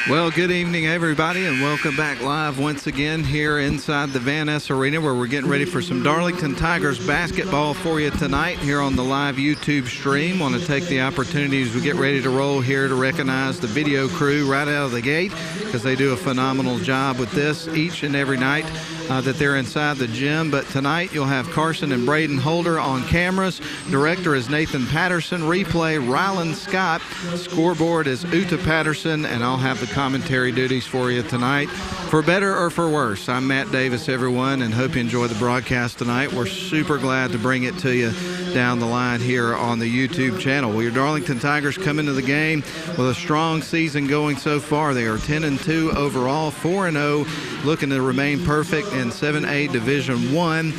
Well, good evening, everybody, and welcome back live once again here inside the Van Ness Arena, where we're getting ready for some Darlington Tigers basketball for you tonight here on the live YouTube stream. Want to take the opportunity as we get ready to roll here to recognize the video crew right out of the gate, because they do a phenomenal job with this each and every night that they're inside the gym. But tonight you'll have Carson and Braden Holder on cameras. Director is Nathan Patterson. Replay, Rylan Scott. Scoreboard is Uta Patterson, and I'll have the commentary duties for you tonight. For better or for worse, I'm Matt Davis, everyone, and hope you enjoy the broadcast tonight. We're super glad to bring it to you down the line here on the YouTube channel. Well, your Darlington Tigers come into the game with a strong season going so far. They are 10-2 overall, 4-0, looking to remain perfect in 7A Division I,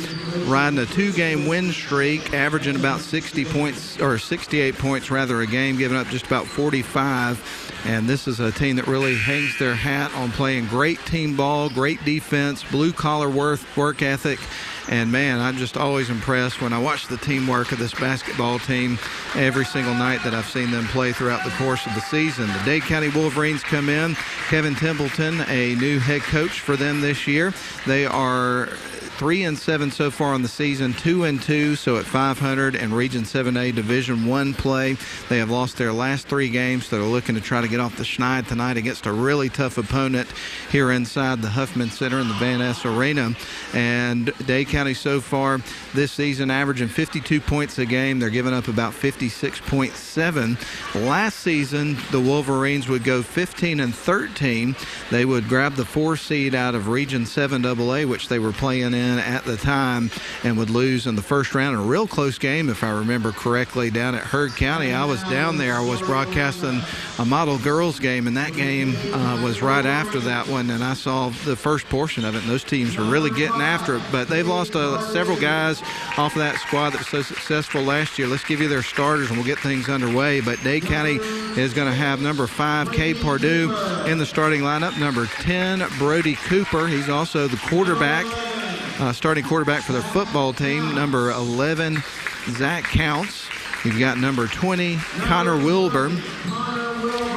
riding a two-game win streak, averaging about 60 points, or 68 points rather, a game, giving up just about 45. And this is a team that really hangs their hat on playing great team ball, great defense, blue-collar work ethic. And, man, I'm just always impressed when I watch the teamwork of this basketball team every single night that I've seen them play throughout the course of the season. The Dade County Wolverines come in. Kevin Templeton, a new head coach for them this year. They are 3-7 so far on the season, 2-2, so at 500 in Region 7A Division I play. They have lost their last three games. They're looking to try to get off the schneid tonight against a really tough opponent here inside the Huffman Center in the Van Ness Arena. And Dade County so far this season averaging 52 points a game. They're giving up about 56.7. Last season, the Wolverines would go 15-13. They would grab the 4 seed out of Region 7AA, which they were playing in at the time, and would lose in the first round in a real close game, if I remember correctly, down at Heard County. I was down there. I was broadcasting a model girls game, and that game was right after that one, and I saw the first portion of it, and those teams were really getting after it. But they've lost several guys off of that squad that was so successful last year. Let's give you their starters, and we'll get things underway. But Dade County is going to have number 5, Cade Pardue, in the starting lineup. Number 10, Brody Cooper. He's also the quarterback. Starting quarterback for their football team. Number 11, Zach Counts. You've got number 20, Connor Wilburn.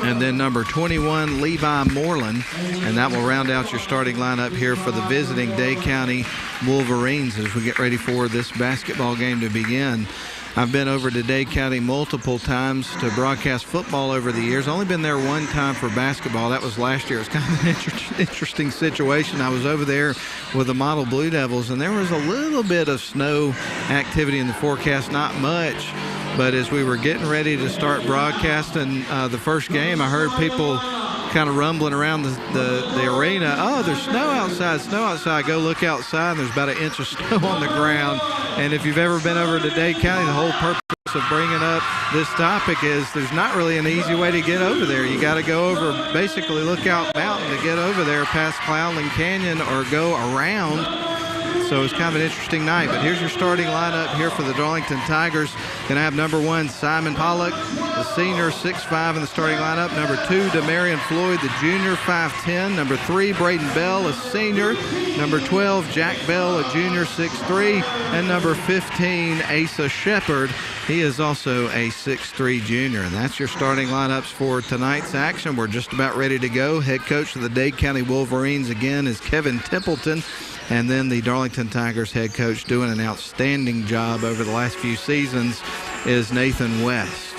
And then number 21, Levi Moreland. And that will round out your starting lineup here for the visiting Dade County Wolverines as we get ready for this basketball game to begin. I've been over to Dade County multiple times to broadcast football over the years. Only been there one time for basketball. That was last year. It's kind of an interesting situation. I was over there with the model Blue Devils, and there was a little bit of snow activity in the forecast, not much. But as we were getting ready to start broadcasting the first game, I heard people kind of rumbling around the arena. Oh, there's snow outside, snow outside. Go look outside, and there's about an inch of snow on the ground. And if you've ever been over to Dade County, the whole purpose of bringing up this topic is there's not really an easy way to get over there. You got to go over, basically Lookout Mountain to get over there past Cloudland Canyon, or go around. So it's kind of an interesting night. But here's your starting lineup here for the Darlington Tigers. Going to have number 1, Simon Pollock, the senior, 6'5", in the starting lineup. Number 2, Demarion Floyd, the junior, 5'10". Number 3, Braden Bell, a senior. Number 12, Jack Bell, a junior, 6'3". And number 15, Asa Shepard. He is also a 6'3" junior. And that's your starting lineups for tonight's action. We're just about ready to go. Head coach of the Dade County Wolverines again is Kevin Templeton. And then the Darlington Tigers head coach, doing an outstanding job over the last few seasons, is Nathan West.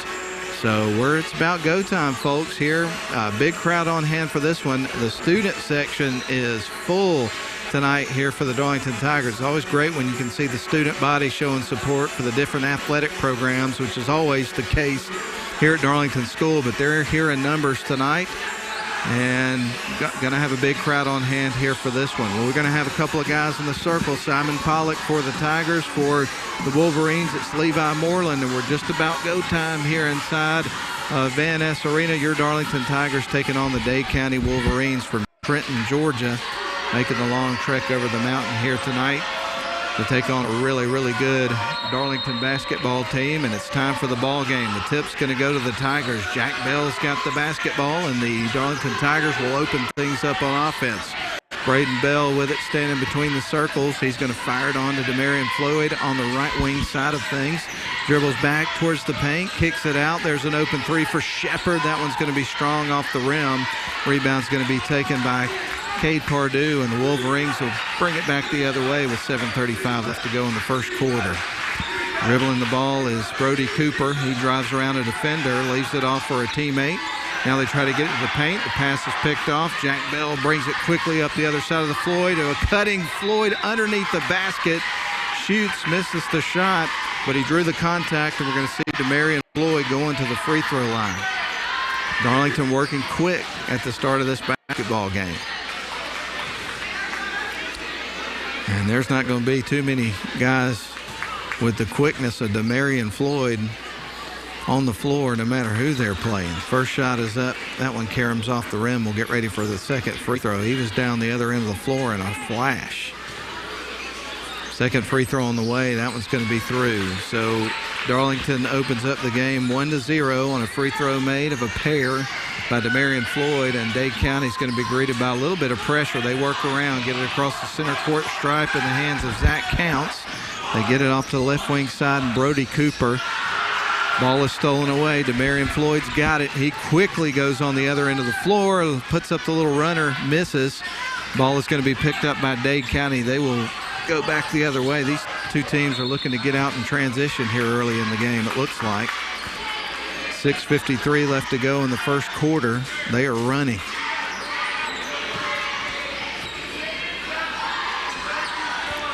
So it's about go time, folks, here. Big crowd on hand for this one. The student section is full tonight here for the Darlington Tigers. It's always great when you can see the student body showing support for the different athletic programs, which is always the case here at Darlington School. But they're here in numbers tonight. And going to have a big crowd on hand here for this one. Well, we're going to have a couple of guys in the circle. Simon Pollock for the Tigers. For the Wolverines, it's Levi Moreland. And we're just about go time here inside Van Ness Arena. Your Darlington Tigers taking on the Dade County Wolverines from Trenton, Georgia, making the long trek over the mountain here tonight. to take on a really, really good Darlington basketball team, and it's time for the ball game. The tip's going to go to the Tigers. Jack Bell's got the basketball, and the Darlington Tigers will open things up on offense. Braden Bell with it, standing between the circles. He's going to fire it on to Demarion Floyd on the right wing side of things. Dribbles back towards the paint, kicks it out. There's an open three for Shepard. That one's going to be strong off the rim. Rebound's going to be taken by Cade Pardue, and the Wolverines will bring it back the other way with 7:35 left to go in the first quarter. Dribbling the ball is Brody Cooper. He drives around a defender, leaves it off for a teammate. Now they try to get it to the paint. The pass is picked off. Jack Bell brings it quickly up the other side of the Floyd. A cutting Floyd underneath the basket. Shoots, misses the shot, but he drew the contact, and we're going to see Demarion Floyd going to the free throw line. Darlington working quick at the start of this basketball game. And there's not going to be too many guys with the quickness of Demarion Floyd on the floor, no matter who they're playing. First shot is up. That one caroms off the rim. We'll get ready for the second free throw. He was down the other end of the floor in a flash. Second free throw on the way. That one's going to be through. So Darlington opens up the game 1-0 on a free throw made of a pair by Demarion Floyd, and Dade County is going to be greeted by a little bit of pressure. They work around, get it across the center court stripe in the hands of Zach Counts. They get it off to the left wing side, and Brody Cooper. Ball is stolen away. Demarion Floyd's got it. He quickly goes on the other end of the floor, puts up the little runner, misses. Ball is going to be picked up by Dade County. They will go back the other way. These two teams are looking to get out in transition here early in the game, it looks like. 6:53 left to go in the first quarter. They are running.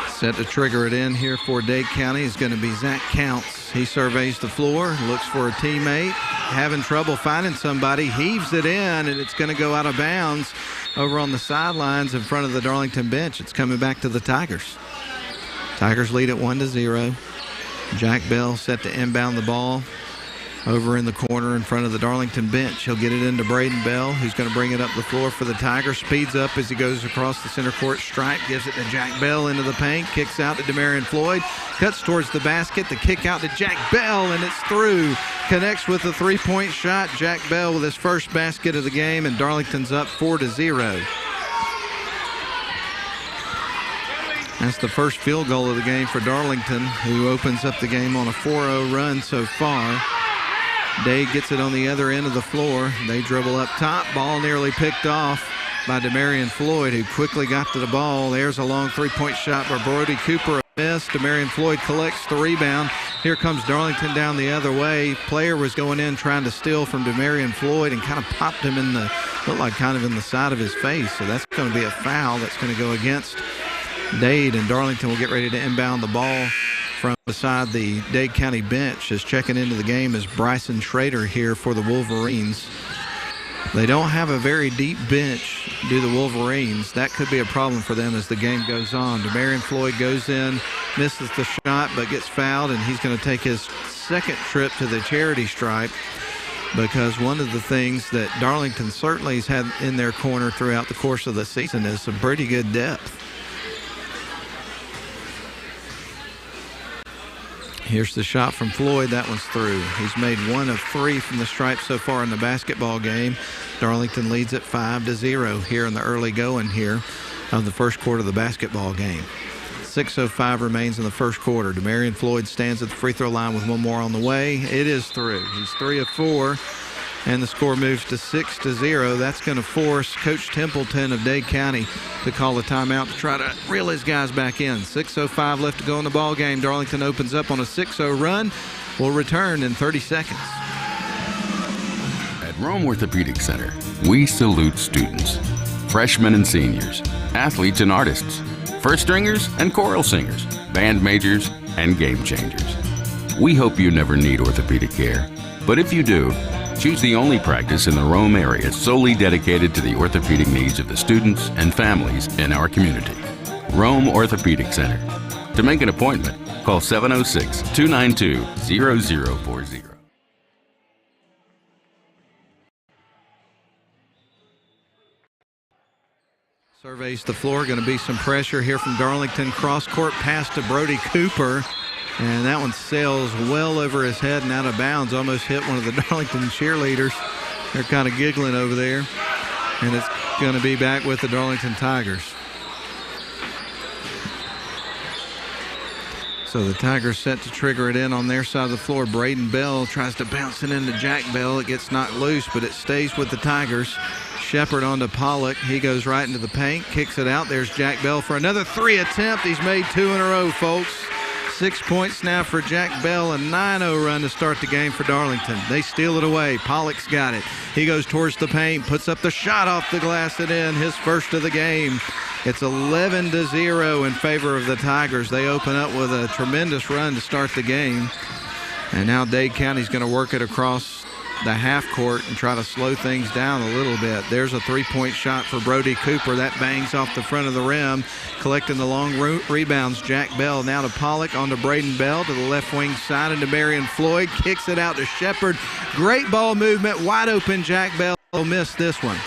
Set to trigger it in here for Dade County is going to be Zach Counts. He surveys the floor, looks for a teammate, having trouble finding somebody, heaves it in, and it's going to go out of bounds over on the sidelines in front of the Darlington bench. It's coming back to the Tigers. Tigers lead at 1-0. Jack Bell set to inbound the ball over in the corner in front of the Darlington bench. He'll get it into Braden Bell, who's going to bring it up the floor for the Tigers. Speeds up as he goes across the center court stripe, gives it to Jack Bell into the paint, kicks out to Demarion Floyd, cuts towards the basket, the kick out to Jack Bell, and it's through. Connects with a three-point shot. Jack Bell with his first basket of the game, and Darlington's up 4-0. That's the first field goal of the game for Darlington, who opens up the game on a 4-0 run so far. Dade gets it on the other end of the floor. They dribble up top. Ball nearly picked off by Demarion Floyd, who quickly got to the ball. There's a long three-point shot by Brody Cooper. A miss. Demarion Floyd collects the rebound. Here comes Darlington down the other way. Player was going in trying to steal from Demarion Floyd and kind of popped him in the, looked like kind of in the side of his face. So that's going to be a foul that's going to go against Dade, and Darlington will get ready to inbound the ball from beside the Dade County bench. As checking into the game is Bryson Schrader here for the Wolverines. They don't have a very deep bench, do the Wolverines. That could be a problem for them as the game goes on. Demarion Floyd goes in, misses the shot, but gets fouled, and he's going to take his second trip to the charity stripe, because one of the things that Darlington certainly has had in their corner throughout the course of the season is some pretty good depth. Here's the shot from Floyd. That one's through. He's made 1 of 3 from the stripe so far in the basketball game. Darlington leads at 5-0 here in the early going here of the first quarter of the basketball game. 6:05 remains in the first quarter. Demarion Floyd stands at the free throw line with one more on the way. It is through. He's 3 of 4. And the score moves to 6-0. That's going to force Coach Templeton of Dade County to call a timeout to try to reel his guys back in. 6:05 left to go in the ball game. Darlington opens up on a 6-0 run. We'll return in 30 seconds. At Rome Orthopedic Center, we salute students, freshmen and seniors, athletes and artists, first stringers and choral singers, band majors and game changers. We hope you never need orthopedic care, but if you do, choose the only practice in the Rome area solely dedicated to the orthopedic needs of the students and families in our community. Rome Orthopedic Center. To make an appointment, call 706-292-0040. Surveys the floor. Going to be some pressure here from Darlington. Cross-court pass to Brody Cooper. And that one sails well over his head and out of bounds. Almost hit one of the Darlington cheerleaders. They're kind of giggling over there. And it's going to be back with the Darlington Tigers. So the Tigers set to trigger it in on their side of the floor. Braden Bell tries to bounce it into Jack Bell. It gets knocked loose, but it stays with the Tigers. Shepard onto Pollock. He goes right into the paint, kicks it out. There's Jack Bell for another 3 attempt. He's made 2 in a row, folks. 6 points now for Jack Bell, a 9-0 run to start the game for Darlington. They steal it away. Pollock's got it. He goes towards the paint, puts up the shot off the glass and in, his first of the game. It's 11-0 in favor of the Tigers. They open up with a tremendous run to start the game. And now Dade County's going to work it across the half court and try to slow things down a little bit. There's a 3-point shot for Brody Cooper. That bangs off the front of the rim. Collecting the long rebounds, Jack Bell now to Pollock, on to Braden Bell to the left wing side, into Marion Floyd. Kicks it out to Shepard. Great ball movement, wide open. Jack Bell missed this one.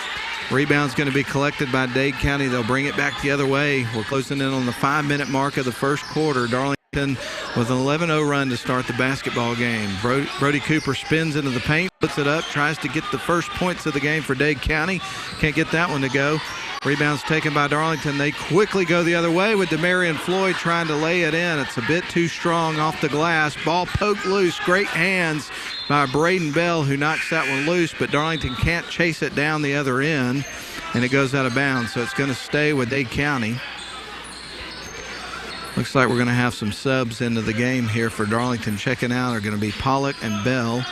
Rebound's going to be collected by Dade County. They'll bring it back the other way. We're closing in on the 5-minute mark of the first quarter. Darlington with an 11-0 run to start the basketball game. Brody Cooper spins into the paint, puts it up, tries to get the first points of the game for Dade County. Can't get that one to go. Rebound's taken by Darlington. They quickly go the other way with Demarion Floyd trying to lay it in. It's a bit too strong off the glass. Ball poked loose. Great hands by Braden Bell, who knocks that one loose, but Darlington can't chase it down the other end, and it goes out of bounds. So it's going to stay with Dade County. Looks like we're going to have some subs into the game here for Darlington. Checking out are going to be Pollock and Bell.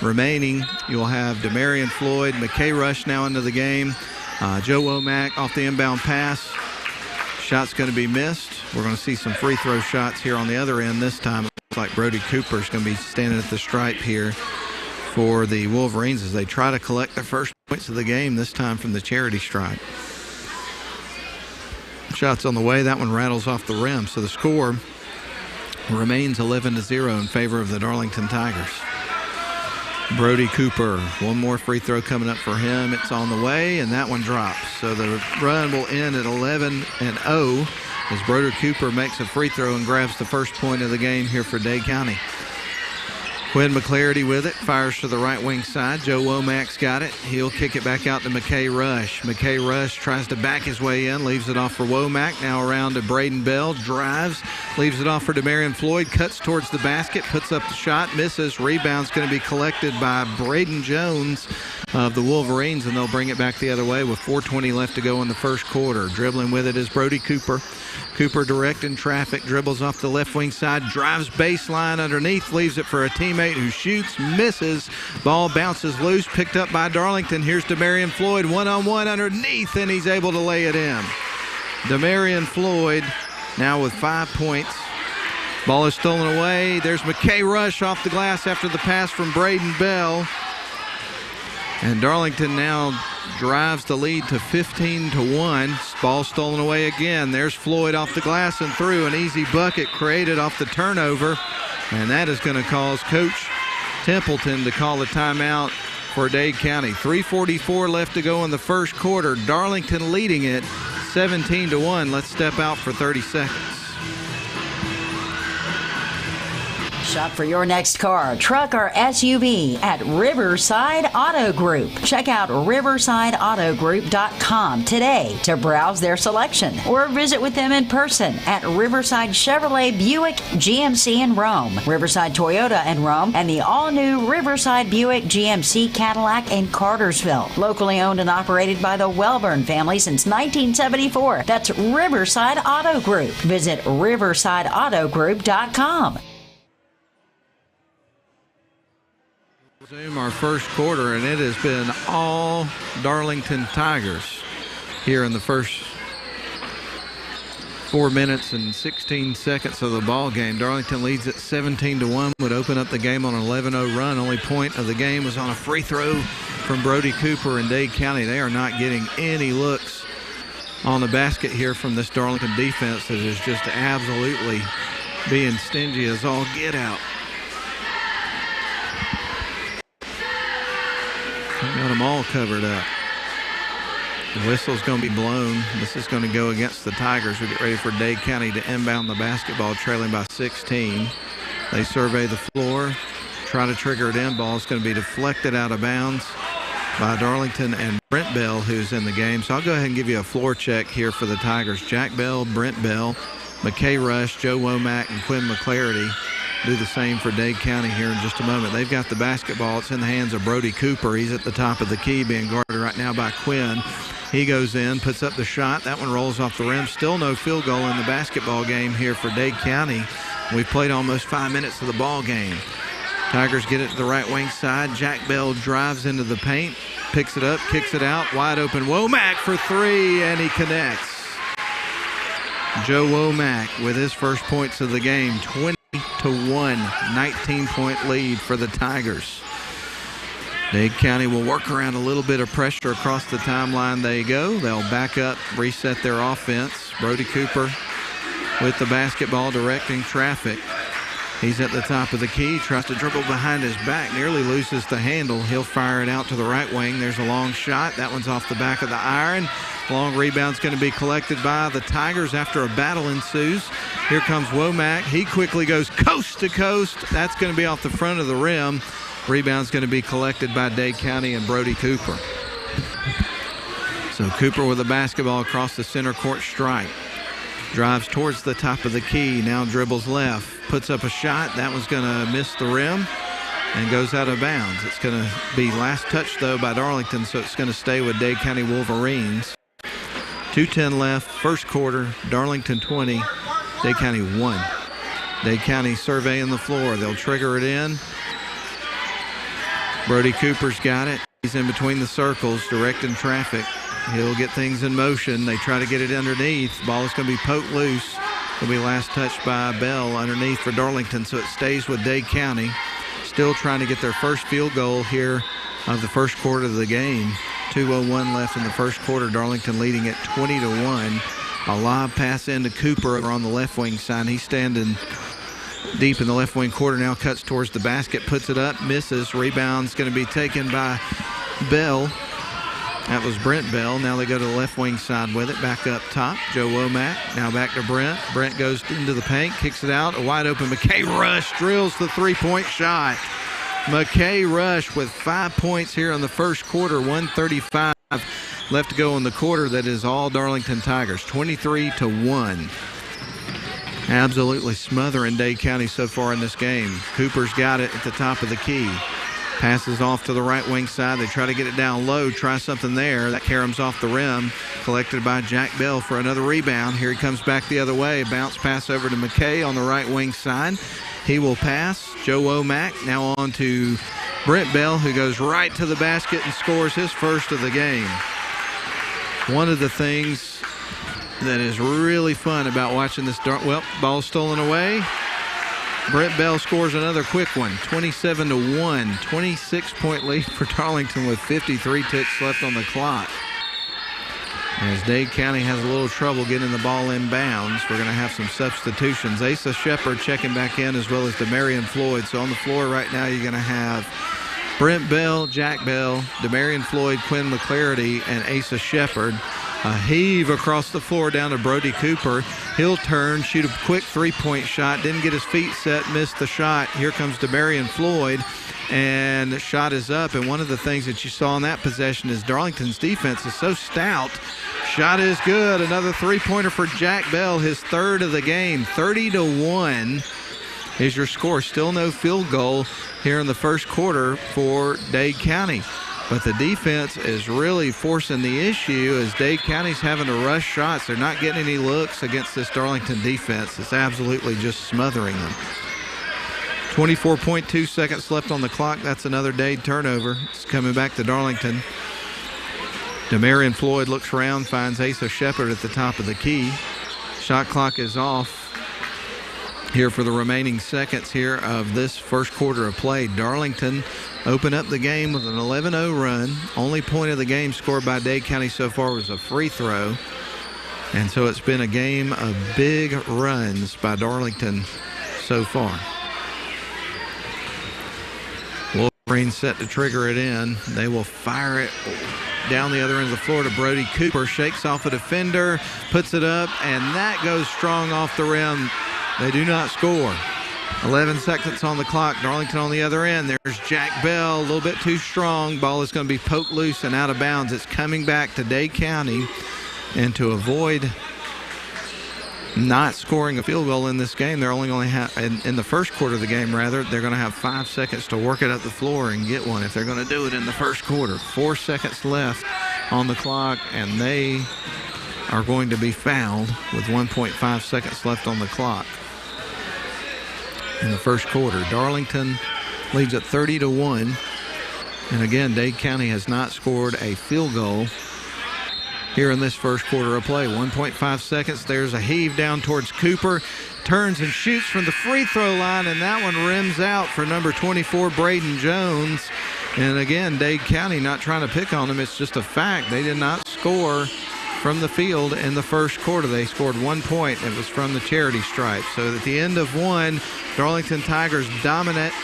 Remaining, you'll have Demarion Floyd, McKay Rush now into the game. Joe Womack off the inbound pass. Shot's going to be missed. We're going to see some free throw shots here on the other end this time. It looks like Brody Cooper's going to be standing at the stripe here for the Wolverines as they try to collect their first points of the game, this time from the charity stripe. Shots on the way. That one rattles off the rim. So the score remains 11-0 in favor of the Darlington Tigers. Brody Cooper, one more free throw coming up for him. It's on the way, and that one drops. So the run will end at 11-0 as Brody Cooper makes a free throw and grabs the first point of the game here for Dade County. Quinn McClarity with it, fires to the right wing side. Joe Womack's got it. He'll kick it back out to McKay Rush. McKay Rush tries to back his way in, leaves it off for Womack. Now around to Braden Bell, drives, leaves it off for Demarion Floyd, cuts towards the basket, puts up the shot, misses. Rebound's going to be collected by Braden Jones of the Wolverines, and they'll bring it back the other way with 4:20 left to go in the first quarter. Dribbling with it is Brody Cooper. Cooper directing traffic, dribbles off the left wing side, drives baseline underneath, leaves it for a teammate who shoots, misses. Ball bounces loose, picked up by Darlington. Here's Demarion Floyd, one-on-one underneath, and he's able to lay it in. Demarion Floyd now with 5 points. Ball is stolen away. There's McKay Rush off the glass after the pass from Braden Bell. And Darlington now drives the lead to 15-1. Ball stolen away again. There's Floyd off the glass and through. An easy bucket created off the turnover. And that is going to cause Coach Templeton to call a timeout for Dade County. 3:44 left to go in the first quarter. Darlington leading it 17-1. Let's step out for 30 seconds. Shop for your next car, truck, or SUV at Riverside Auto Group. Check out riversideautogroup.com today to browse their selection, or visit with them in person at Riverside Chevrolet Buick GMC in Rome, Riverside Toyota in Rome, and the all-new Riverside Buick GMC Cadillac in Cartersville. Locally owned and operated by the Welburn family since 1974. That's Riverside Auto Group. Visit riversideautogroup.com. Resume our first quarter, and it has been all Darlington Tigers here in the first 4 minutes and 16 seconds of the ball game. Darlington leads at 17-1, would open up the game on an 11-0 run. Only point of the game was on a free throw from Brody Cooper in Dade County. They are not getting any looks on the basket here from this Darlington defense that is just absolutely being stingy as all get out. Got them all covered up. The whistle's going to be blown. This is going to go against the Tigers. We get ready for Dade County to inbound the basketball, trailing by 16. They survey the floor, try to trigger it in. Ball's going to be deflected out of bounds by Darlington and Brent Bell, who's in the game. So I'll go ahead and give you a floor check here for the Tigers. Jack Bell, Brent Bell, McKay Rush, Joe Womack, and Quinn McClarity. Do the same for Dade County here in just a moment. They've got the basketball. It's in the hands of Brody Cooper. He's at the top of the key, being guarded right now by Quinn. He goes in, puts up the shot. That one rolls off the rim. Still no field goal in the basketball game here for Dade County. We've played almost 5 minutes of the ball game. Tigers get it to the right wing side. Jack Bell drives into the paint, picks it up, kicks it out. Wide open Womack for three, and he connects. Joe Womack with his first points of the game, 20-1, 19-point lead for the Tigers. Dade County will work around a little bit of pressure across the timeline. They go. They'll back up, reset their offense. Brody Cooper with the basketball, directing traffic. He's at the top of the key, tries to dribble behind his back, nearly loses the handle. He'll fire it out to the right wing. There's a long shot. That one's off the back of the iron. Long rebound's going to be collected by the Tigers after a battle ensues. Here comes Womack. He quickly goes coast to coast. That's going to be off the front of the rim. Rebound's going to be collected by Dade County and Brody Cooper. So Cooper with the basketball across the center court stripe. Drives towards the top of the key, now dribbles left, puts up a shot. That one's going to miss the rim and goes out of bounds. It's going to be last touch, though, by Darlington, so it's going to stay with Dade County Wolverines. 2:10 left, first quarter, Darlington 20, Dade County 1. Dade County surveying the floor. They'll trigger it in. Brody Cooper's got it. He's in between the circles, directing traffic. He'll get things in motion. They try to get it underneath. Ball is going to be poked loose. It'll be last touched by Bell underneath for Darlington, so it stays with Dade County. Still trying to get their first field goal here of the first quarter of the game. 2:01 left in the first quarter. Darlington leading it 20-1. A lob pass into Cooper over on the left wing side. He's standing deep in the left wing quarter now, cuts towards the basket, puts it up, misses. Rebound's going to be taken by Bell. That was Brent Bell. Now they go to the left wing side with it. Back up top, Joe Womack. Now back to Brent. Brent goes into the paint, kicks it out. A wide open McKay Rush drills the three-point shot. McKay Rush with 5 points here in the first quarter. 1:35 left to go in the quarter. That is all Darlington Tigers. 23-1. Absolutely smothering Dade County so far in this game. Cooper's got it at the top of the key. Passes off to the right wing side. They try to get it down low, try something there. That caroms off the rim, collected by Jack Bell for another rebound. Here he comes back the other way. Bounce pass over to McKay on the right wing side. He will pass. Joe Womack now on to Brent Bell, who goes right to the basket and scores his first of the game. One of the things that is really fun about watching this, ball stolen away. Brent Bell scores another quick one, 27-1, 26-point lead for Darlington with 53 ticks left on the clock. As Dade County has a little trouble getting the ball in bounds, we're going to have some substitutions. Asa Shepard checking back in, as well as Demarion Floyd. So on the floor right now, you're going to have Brent Bell, Jack Bell, Demarion Floyd, Quinn McClarity, and Asa Shepard. A heave across the floor down to Brody Cooper. He'll turn, shoot a quick three-point shot. Didn't get his feet set, missed the shot. Here comes Demarion Floyd, and the shot is up. And one of the things that you saw in that possession is Darlington's defense is so stout. Shot is good. Another three-pointer for Jack Bell, his third of the game. 30-1 is your score. Still no field goal here in the first quarter for Dade County. But the defense is really forcing the issue as Dade County's having to rush shots. They're not getting any looks against this Darlington defense. It's absolutely just smothering them. 24.2 seconds left on the clock. That's another Dade turnover. It's coming back to Darlington. Demarion Floyd looks around, finds Asa Shepard at the top of the key. Shot clock is off here for the remaining seconds here of this first quarter of play. Darlington open up the game with an 11-0 run. Only point of the game scored by Dade County so far was a free throw. And so it's been a game of big runs by Darlington so far. Wolverines set to trigger it in. They will fire it down the other end of the floor to Brody Cooper. Shakes off a defender, puts it up, and that goes strong off the rim. They do not score. 11 seconds on the clock. Darlington on the other end. There's Jack Bell, a little bit too strong. Ball is going to be poked loose and out of bounds. It's coming back to Dade County. And to avoid not scoring a field goal in this game, they're only going to have, in the first quarter of the game rather, they're going to have 5 seconds to work it up the floor and get one if they're going to do it in the first quarter. 4 seconds left on the clock, and they are going to be fouled with 1.5 seconds left on the clock in the first quarter. Darlington leads at 30-1. And again, Dade County has not scored a field goal here in this first quarter of play. 1.5 seconds. There's a heave down towards Cooper. Turns and shoots from the free throw line, and that one rims out for number 24, Braden Jones. And again, Dade County not trying to pick on them. It's just a fact. They did not score from the field in the first quarter. They scored 1 point. It was from the charity stripe. So at the end of one, Darlington Tigers dominant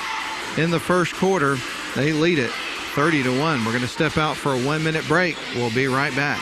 in the first quarter. They lead it 30-1. We're going to step out for a 1-minute break. We'll be right back.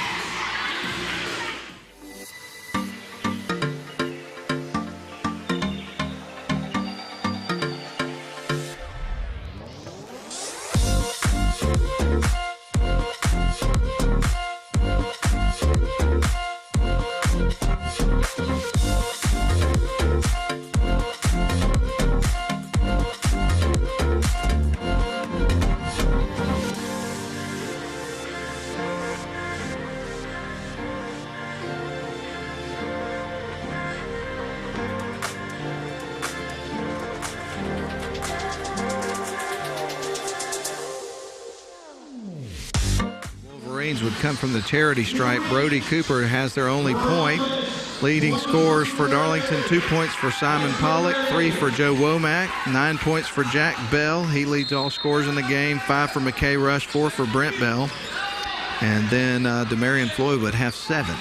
Would come from the charity stripe. Brody Cooper has their only point. Leading scores for Darlington, 2 points for Simon Pollock, 3 for Joe Womack, 9 points for Jack Bell. He leads all scores in the game. 5 for McKay Rush, 4 for Brent Bell. And then Demarion Floyd would have 7.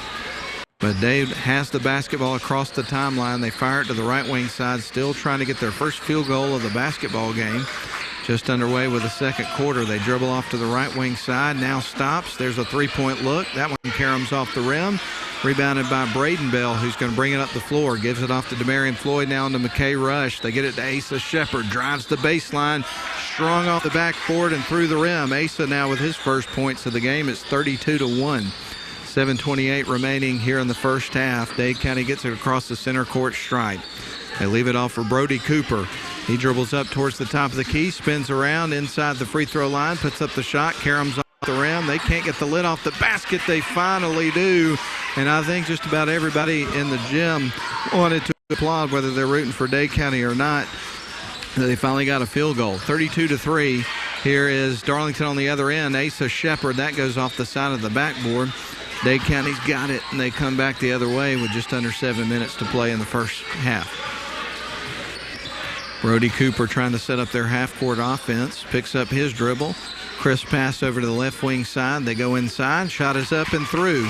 But Dave has the basketball across the timeline. They fire it to the right wing side, still trying to get their first field goal of the basketball game. Just underway with the second quarter. They dribble off to the right wing side. Now stops. There's a three-point look. That one caroms off the rim. Rebounded by Braden Bell, who's going to bring it up the floor. Gives it off to Demarion Floyd, now into McKay Rush. They get it to Asa Shepard. Drives the baseline. Strong off the backboard and through the rim. Asa now with his first points of the game. It's 32-1. 7:28 remaining here in the first half. Dade County gets it across the center court stripe. They leave it off for Brody Cooper. He dribbles up towards the top of the key, spins around inside the free throw line, puts up the shot, caroms off the rim. They can't get the lid off the basket. They finally do. And I think just about everybody in the gym wanted to applaud, whether they're rooting for Dade County or not. They finally got a field goal. 32-3. Here is Darlington on the other end. Asa Shepard, that goes off the side of the backboard. Dade County's got it, and they come back the other way with just under 7 minutes to play in the first half. Brody Cooper trying to set up their half-court offense. Picks up his dribble. Crisp pass over to the left wing side. They go inside. Shot is up and through.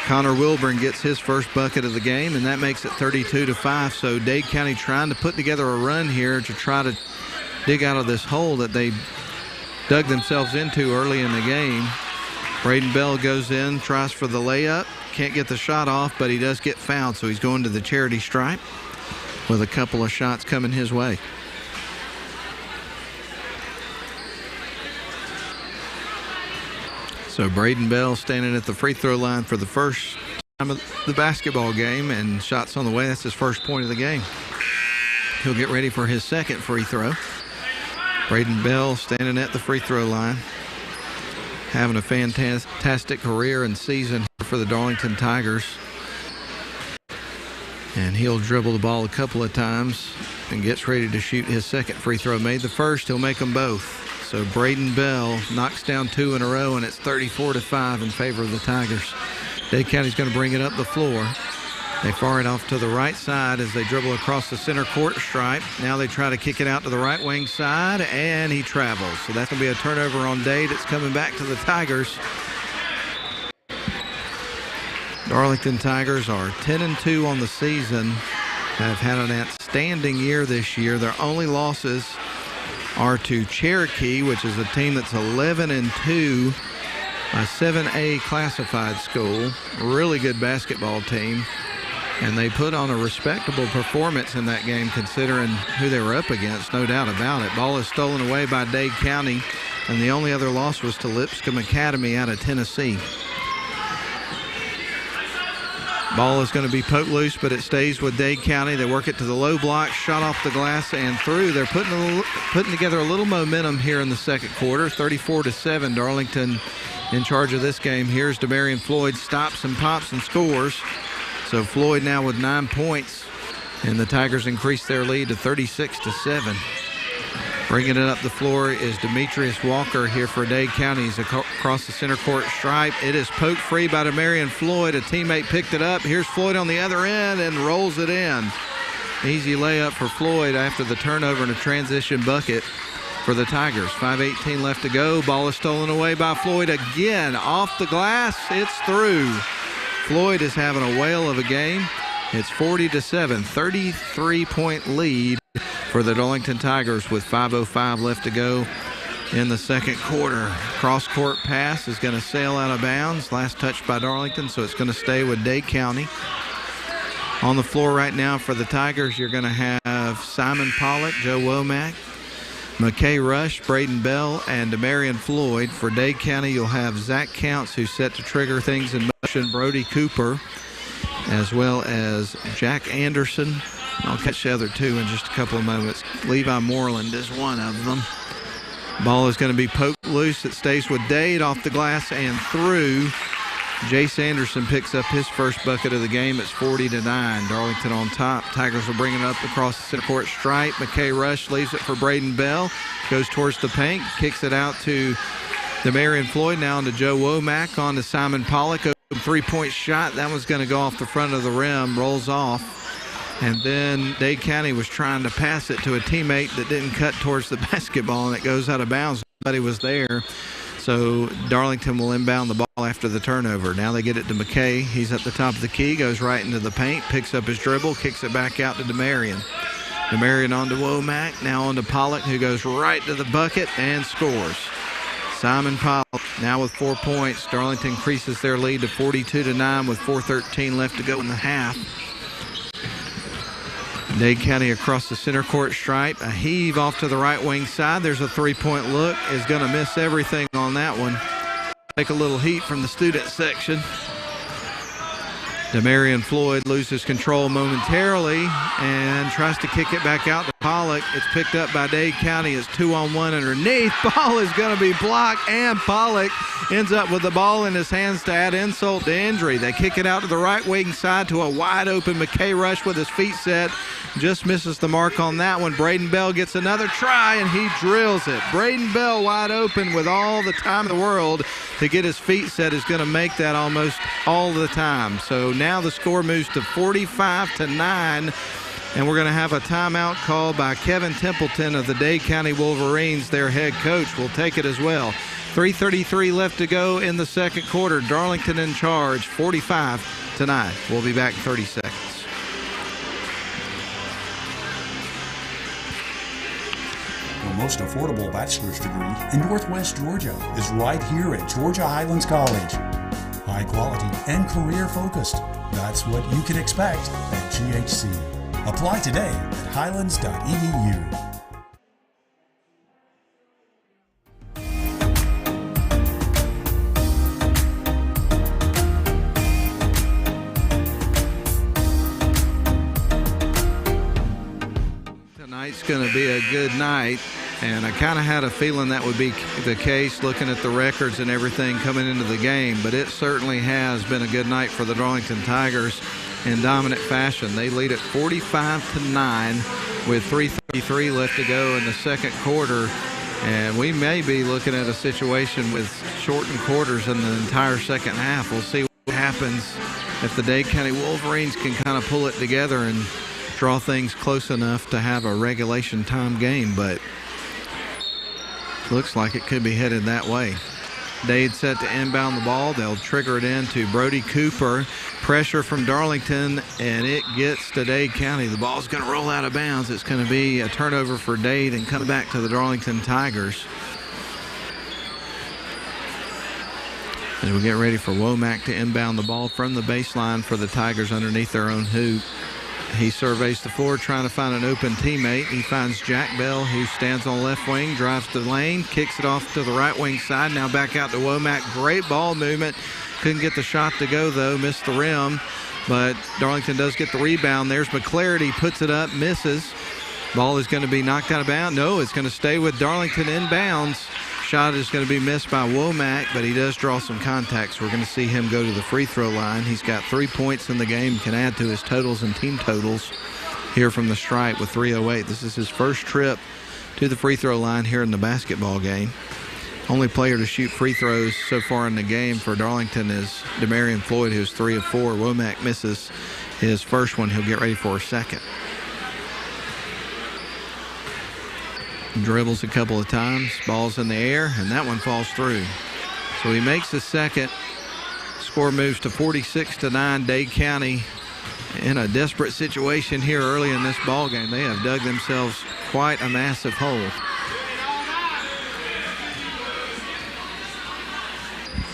Connor Wilburn gets his first bucket of the game, and that makes it 32-5. So Dade County trying to put together a run here to try to dig out of this hole that they dug themselves into early in the game. Braden Bell goes in, tries for the layup. Can't get the shot off, but he does get fouled, so he's going to the charity stripe with a couple of shots coming his way. So Braden Bell standing at the free throw line for the first time of the basketball game, and shots on the way. That's his first point of the game. He'll get ready for his second free throw. Braden Bell standing at the free throw line, having a fantastic career and season for the Darlington Tigers. And he'll dribble the ball a couple of times and gets ready to shoot his second free throw. Made the first, he'll make them both. So Braden Bell knocks down 2 in a row, and it's 34-5 in favor of the Tigers. Dade County's going to bring it up the floor. They fire it off to the right side as they dribble across the center court stripe. Now they try to kick it out to the right wing side, and he travels. So that's going to be a turnover on Dade. It's coming back to the Tigers. Darlington Tigers are 10-2 on the season, have had an outstanding year this year. Their only losses are to Cherokee, which is a team that's 11-2, a 7A classified school, really good basketball team, and they put on a respectable performance in that game considering who they were up against, no doubt about it. Ball is stolen away by Dade County, and the only other loss was to Lipscomb Academy out of Tennessee. Ball is going to be poked loose, but it stays with Dade County. They work it to the low block, shot off the glass and through. They're putting together a little momentum here in the second quarter. 34-7, Darlington in charge of this game. Here's DeMarion Floyd, stops and pops and scores. So Floyd now with 9 points, and the Tigers increase their lead to 36-7. Bringing it up the floor is Demetrius Walker here for Dade County. He's across the center court stripe. It is poked free by DeMarion Floyd. A teammate picked it up. Here's Floyd on the other end and rolls it in. Easy layup for Floyd after the turnover and a transition bucket for the Tigers. 5:18 left to go. Ball is stolen away by Floyd again. Off the glass. It's through. Floyd is having a whale of a game. It's 40-7, 33-point lead for the Darlington Tigers with 5:05 left to go in the second quarter. Cross-court pass is going to sail out of bounds. Last touch by Darlington, so it's going to stay with Dade County. On the floor right now for the Tigers, you're going to have Simon Pollock, Joe Womack, McKay Rush, Braden Bell, and DeMarion Floyd. For Dade County, you'll have Zach Counts, who's set to trigger things in motion, Brody Cooper, as well as Jack Anderson. I'll catch the other two in just a couple of moments. Levi Moreland is one of them. Ball is going to be poked loose. It stays with Dade, off the glass and through. Jace Anderson picks up his first bucket of the game. It's 40-9. Darlington on top. Tigers will bring it up across the center court stripe. McKay Rush leaves it for Braden Bell. Goes towards the paint. Kicks it out to DeMarion Floyd. Now on to Joe Womack. On to Simon Pollock. A three-point shot. That one's going to go off the front of the rim. Rolls off. And then Dade County was trying to pass it to a teammate that didn't cut towards the basketball, and it goes out of bounds. Nobody was there. So Darlington will inbound the ball after the turnover. Now they get it to McKay. He's at the top of the key, goes right into the paint, picks up his dribble, kicks it back out to DeMarion. DeMarion on to Womack, now on to Pollock, who goes right to the bucket and scores. Simon Pollock now with 4 points. Darlington increases their lead to 42-9 with 4:13 left to go in the half. Dade County across the center court stripe. A heave off to the right wing side. There's a three-point look. Is going to miss everything on that one. Take a little heat from the student section. DeMarion Floyd loses control momentarily and tries to kick it back out to Pollock. It's picked up by Dade County. It's 2-on-1 underneath. Ball is going to be blocked, and Pollock ends up with the ball in his hands to add insult to injury. They kick it out to the right wing side to a wide-open McKay Rush with his feet set. Just misses the mark on that one. Braden Bell gets another try, and he drills it. Braden Bell wide open with all the time in the world to get his feet set is going to make that almost all the time. So now the score moves to 45-9, and we're going to have a timeout called by Kevin Templeton of the Dade County Wolverines. Their head coach will take it as well. 3:33 left to go in the second quarter. Darlington in charge, 45-9. We'll be back in 30 seconds. The most affordable bachelor's degree in Northwest Georgia is right here at Georgia Highlands College. High quality and career focused. That's what you can expect at GHC. Apply today at highlands.edu. Tonight's going to be a good night, and I kind of had a feeling that would be the case looking at the records and everything coming into the game, but it certainly has been a good night for the Darlington Tigers in dominant fashion. They lead at 45-9 with 3:33 left to go in the second quarter, and we may be looking at a situation with shortened quarters in the entire second half. We'll see what happens if the Dade County Wolverines can kind of pull it together and draw things close enough to have a regulation time game, but looks like it could be headed that way. Dade set to inbound the ball. They'll trigger it in to Brody Cooper. Pressure from Darlington, and it gets to Dade County. The ball's going to roll out of bounds. It's going to be a turnover for Dade and come back to the Darlington Tigers. As we get ready for Womack to inbound the ball from the baseline for the Tigers underneath their own hoop. He surveys the floor trying to find an open teammate. He finds Jack Bell, who stands on the left wing, drives to the lane, kicks it off to the right wing side. Now back out to Womack. Great ball movement. Couldn't get the shot to go, though. Missed the rim. But Darlington does get the rebound. There's McClarity, puts it up, misses. Ball is going to be knocked out of bounds. No, it's going to stay with Darlington inbounds. Shot is going to be missed by Womack, but he does draw some contacts. We're going to see him go to the free throw line. He's got 3 points in the game, can add to his totals and team totals here from the stripe with 3:08. This is his first trip to the free throw line here in the basketball game. Only player to shoot free throws so far in the game for Darlington is Demarion Floyd, who's 3 of 4. Womack misses his first one. He'll get ready for a second. Dribbles a couple of times, ball's in the air, and that one falls through. So he makes the second. Score moves to 46-9. Dade County in a desperate situation here early in this ball game. They have dug themselves quite a massive hole.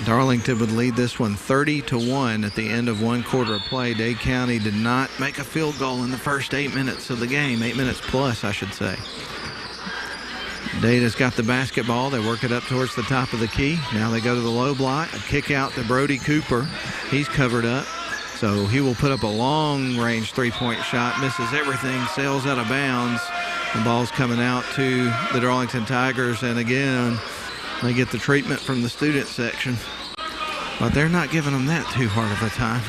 Darlington would lead this one 30-1 at the end of one quarter of play. Dade County did not make a field goal in the first 8 minutes of the game, 8 minutes plus, I should say. Dade has got the basketball. They work it up towards the top of the key. Now they go to the low block. A kick out to Brody Cooper. He's covered up. So he will put up a long-range three-point shot. Misses everything. Sails out of bounds. The ball's coming out to the Darlington Tigers. And again, they get the treatment from the student section. But they're not giving them that too hard of a time.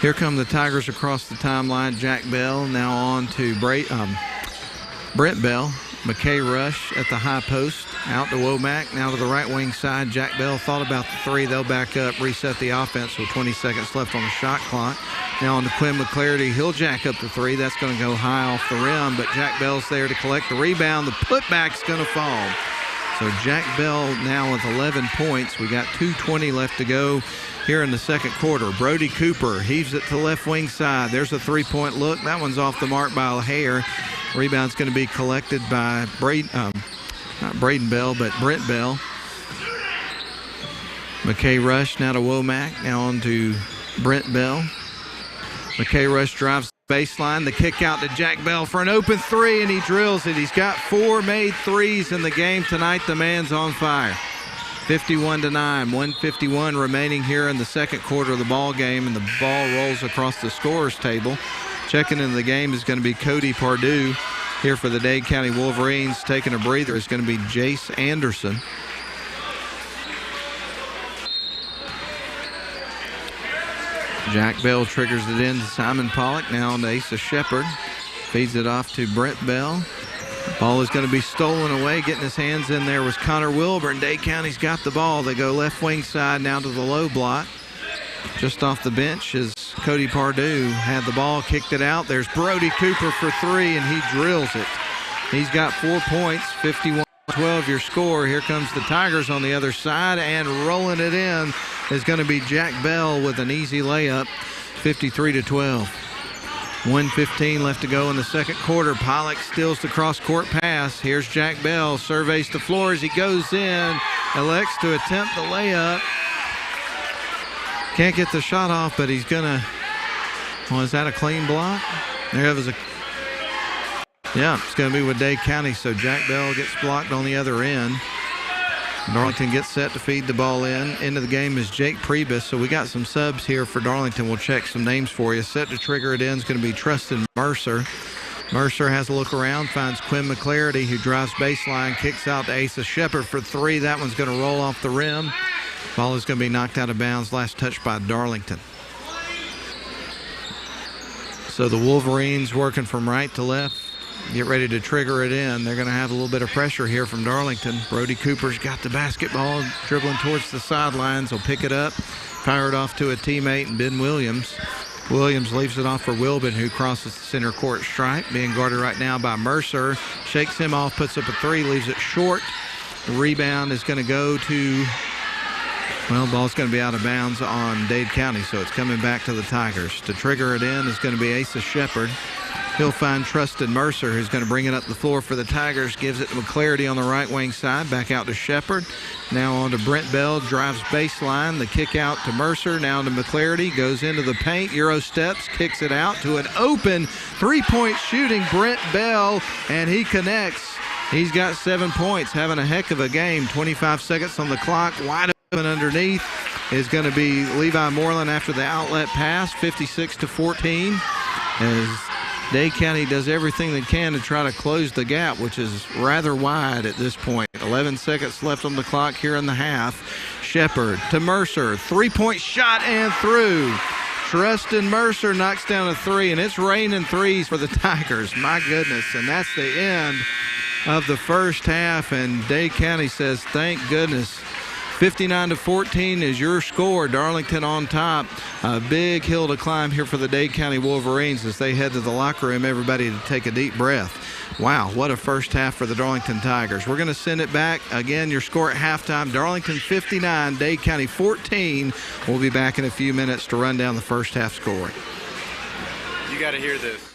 Here come the Tigers across the timeline. Jack Bell now on to Brent Bell. McKay Rush at the high post. Out to Womack. Now to the right wing side. Jack Bell thought about the three. They'll back up, reset the offense with 20 seconds left on the shot clock. Now on to Quinn McClarity. He'll jack up the three. That's going to go high off the rim, but Jack Bell's there to collect the rebound. The putback's going to fall. So Jack Bell now with 11 points. We got 2:20 left to go here in the second quarter. Brody Cooper heaves it to the left wing side. There's a three-point look. That one's off the mark by a hair. Rebound's going to be collected by not Braden Bell, but Brent Bell. McKay Rush now to Womack. Now on to Brent Bell. McKay Rush drives the baseline. The kick out to Jack Bell for an open three, and he drills it. He's got 4 made threes in the game tonight. The man's on fire. 51-9, 1:51 remaining here in the second quarter of the ball game, and the ball rolls across the scorer's table. Checking into the game is going to be Cody Pardue here for the Dade County Wolverines. Taking a breather is going to be Jace Anderson. Jack Bell triggers it in to Simon Pollock. Now on to Asa Shepard. Feeds it off to Brent Bell. Ball is going to be stolen away. Getting his hands in there was Connor Wilburn. Dade County's got the ball. They go left wing side now to the low block. Just off the bench is Cody Pardue. Had the ball, kicked it out. There's Brody Cooper for three, and he drills it. He's got 4 points, 51-12 your score. Here comes the Tigers on the other side, and rolling it in is going to be Jack Bell with an easy layup, 53-12. 1:15 left to go in the second quarter. Pollock steals the cross-court pass. Here's Jack Bell, surveys the floor as he goes in, elects to attempt the layup. Can't get the shot off, but he's gonna. Well, is that a clean block? There was a. Yeah, it's gonna be with Dade County. So Jack Bell gets blocked on the other end. Darlington gets set to feed the ball in. Into the game is Jake Priebus. So we got some subs here for Darlington. We'll check some names for you. Set to trigger it in is going to be Tristan Mercer. Mercer has a look around, finds Quinn McClarity, who drives baseline, kicks out to Asa Shepard for three. That one's going to roll off the rim. Ball is going to be knocked out of bounds. Last touch by Darlington. So the Wolverines working from right to left. Get ready to trigger it in. They're going to have a little bit of pressure here from Darlington. Brody Cooper's got the basketball, dribbling towards the sidelines. He'll pick it up, fire it off to a teammate, and Ben Williams. Williams leaves it off for Wilbin, who crosses the center court stripe. Being guarded right now by Mercer. Shakes him off, puts up a three, leaves it short. The rebound is going to go to, well, the ball's going to be out of bounds on Dade County, so it's coming back to the Tigers. To trigger it in is going to be Asa Shepard. He'll find Trustin Mercer, who's going to bring it up the floor for the Tigers. Gives it to McClarity on the right wing side. Back out to Shepard. Now on to Brent Bell. Drives baseline. The kick out to Mercer. Now to McClarity. Goes into the paint. Euro steps. Kicks it out to an open three-point shooting Brent Bell. And he connects. He's got 7 points. Having a heck of a game. 25 seconds on the clock. Wide open underneath is going to be Levi Moreland after the outlet pass. 56-14. As Dade County does everything they can to try to close the gap, which is rather wide at this point. 11 seconds left on the clock here in the half. Shepard to Mercer. Three-point shot and through. Trustin Mercer knocks down a three, and it's raining threes for the Tigers. My goodness, and that's the end of the first half, and Dade County says, thank goodness. 59-14 is your score. Darlington on top. A big hill to climb here for the Dade County Wolverines as they head to the locker room. Everybody to take a deep breath. Wow, what a first half for the Darlington Tigers. We're going to send it back. Again, your score at halftime, Darlington 59, Dade County 14. We'll be back in a few minutes to run down the first half score. You got to hear this.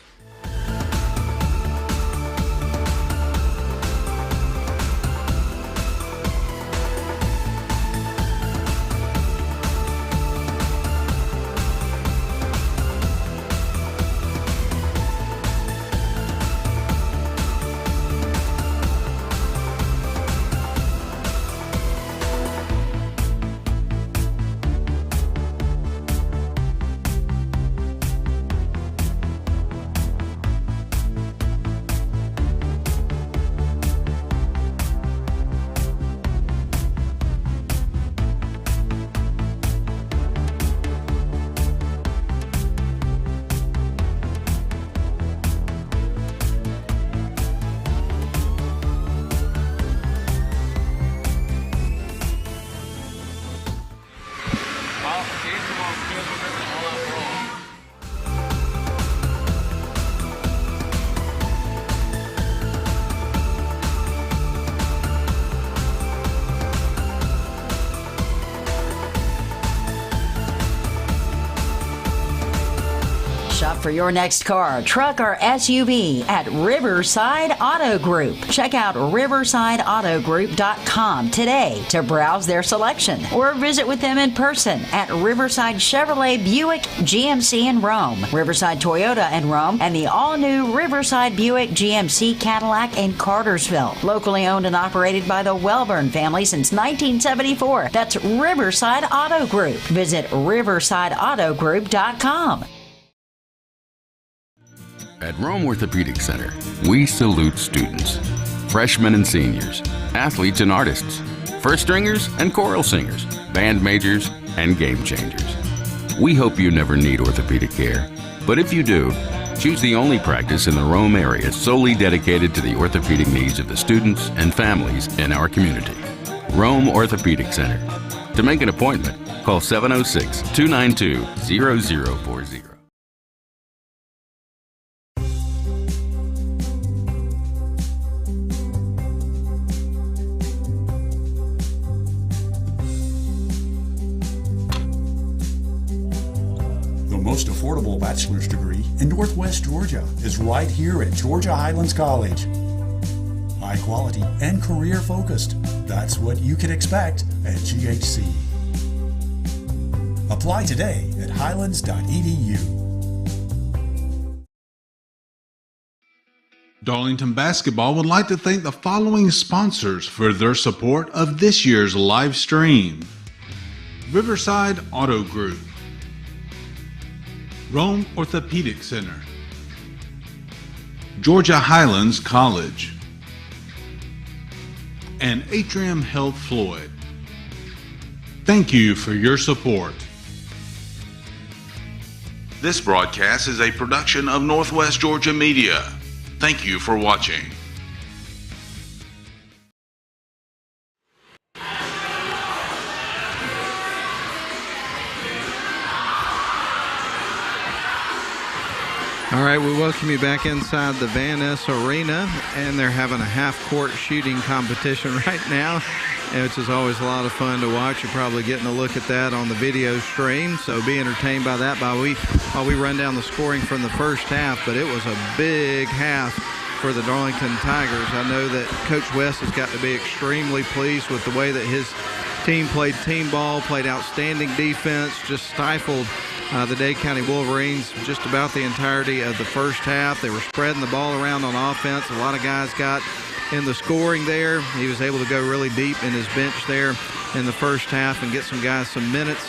Shop for your next car, truck, or SUV at Riverside Auto Group. Check out riversideautogroup.com today to browse their selection or visit with them in person at Riverside Chevrolet Buick GMC in Rome, Riverside Toyota in Rome, and the all-new Riverside Buick GMC Cadillac in Cartersville. Locally owned and operated by the Welburn family since 1974. That's Riverside Auto Group. Visit riversideautogroup.com. At Rome Orthopedic Center, we salute students, freshmen and seniors, athletes and artists, first stringers and choral singers, band majors and game changers. We hope you never need orthopedic care, but if you do, choose the only practice in the Rome area solely dedicated to the orthopedic needs of the students and families in our community. Rome Orthopedic Center. To make an appointment, call 706-292-0040. The most affordable bachelor's degree in Northwest Georgia is right here at Georgia Highlands College. High quality and career focused. That's what you can expect at GHC. Apply today at highlands.edu. Darlington Basketball would like to thank the following sponsors for their support of this year's live stream: Riverside Auto Group, Rome Orthopedic Center, Georgia Highlands College, and Atrium Health Floyd. Thank you for your support. This broadcast is a production of Northwest Georgia Media. Thank you for watching. All All right, we welcome you back inside the Van Ness Arena, and they're having a half-court shooting competition right now, which is always a lot of fun to watch. You're probably getting a look at that on the video stream, so be entertained by that while we run down the scoring from the first half. But it was a big half for the Darlington Tigers. I know that Coach West has got to be extremely pleased with the way that his team played team ball, played outstanding defense, just stifled the Dade County Wolverines just about the entirety of the first half. They were spreading the ball around on offense. A lot of guys got in the scoring there. He was able to go really deep in his bench there in the first half and get some guys some minutes.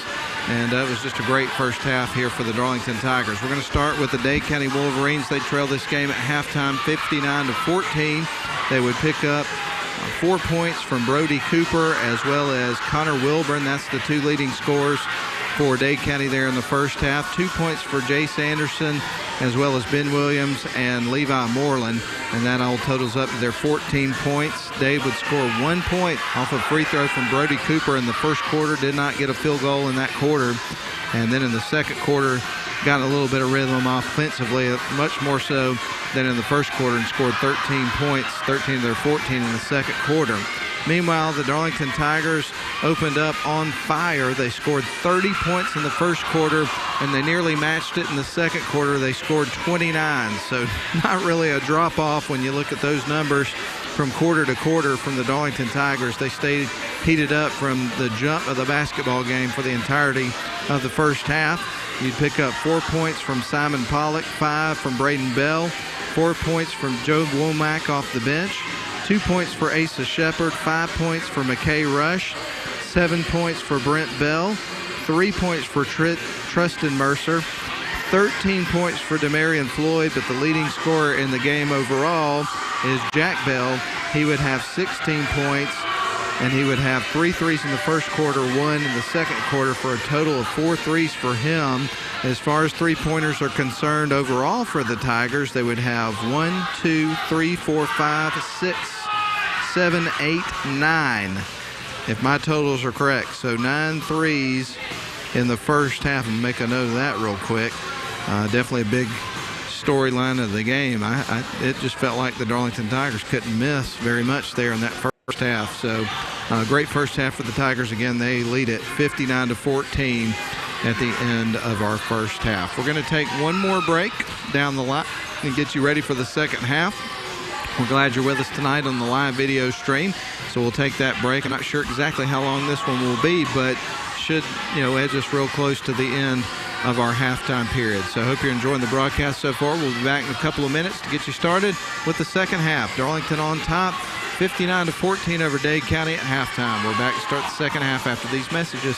And it was just a great first half here for the Darlington Tigers. We're going to start with the Dade County Wolverines. They trail this game at halftime 59-14. They would pick up 4 points from Brody Cooper as well as Connor Wilburn. That's the two leading scorers for Dade County there in the first half. 2 points for Jace Anderson as well as Ben Williams and Levi Moreland, and that all totals up to their 14 points. Dade would score 1 point off a free throw from Brody Cooper in the first quarter, did not get a field goal in that quarter, and then in the second quarter got a little bit of rhythm offensively, much more so than in the first quarter, and scored 13 points, 13 of their 14 in the second quarter. Meanwhile, the Darlington Tigers opened up on fire. They scored 30 points in the first quarter, and they nearly matched it in the second quarter. They scored 29, so not really a drop-off when you look at those numbers from quarter to quarter from the Darlington Tigers. They stayed heated up from the jump of the basketball game for the entirety of the first half. You'd pick up 4 points from Simon Pollock, 5 from Braden Bell, 4 points from Joe Womack off the bench, 2 points for Asa Shepard, 5 points for McKay Rush, 7 points for Brent Bell, 3 points for Trustin Mercer, 13 points for Demarion Floyd, but the leading scorer in the game overall is Jack Bell. He would have 16 points, and he would have 3 threes in the first quarter, 1 in the second quarter, for a total of 4 threes for him. As far as three-pointers are concerned overall for the Tigers, they would have 1, 2, 3, 4, 5, 6, 7, 8, 9, if my totals are correct. So 9 threes in the first half, and make a note of that real quick. Definitely a big storyline of the game. It just felt like the Darlington Tigers couldn't miss very much there in that first half. So great first half for the Tigers. Again, they lead it 59-14 at the end of our first half. We're going to take one more break down the line and get you ready for the second half. We're glad you're with us tonight on the live video stream, so we'll take that break. I'm not sure exactly how long this one will be, but should edge us real close to the end of our halftime period. So I hope you're enjoying the broadcast so far. We'll be back in a couple of minutes to get you started with the second half. Darlington on top, 59-14 over Dade County at halftime. We're back to start the second half after these messages.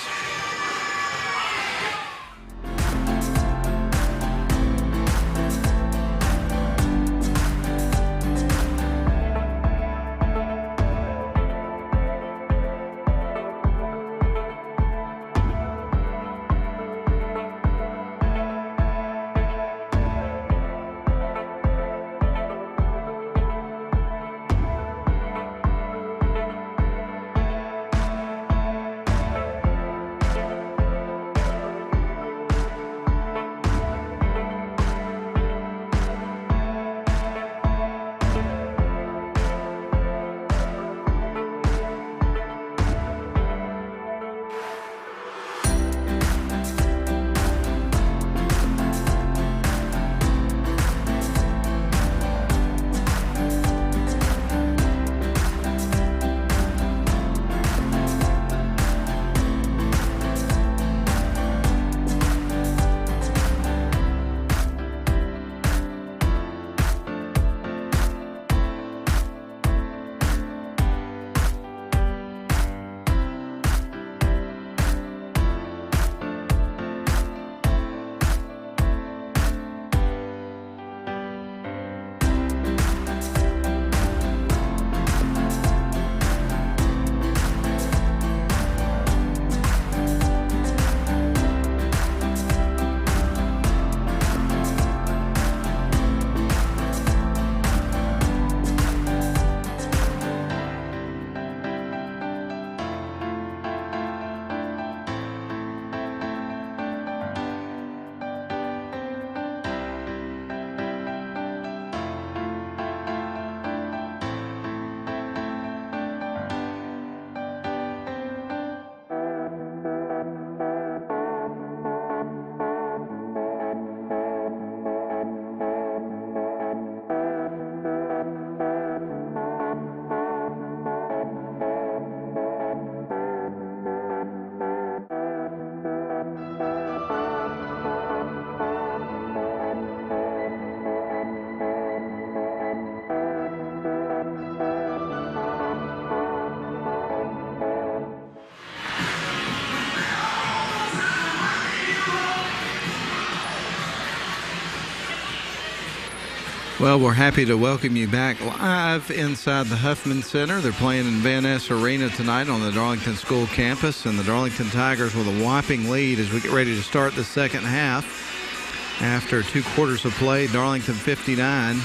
Well, we're happy to welcome you back live inside the Huffman Center. They're playing in Van Ness Arena tonight on the Darlington School campus, and the Darlington Tigers with a whopping lead as we get ready to start the second half. After 2 quarters of play, Darlington 59,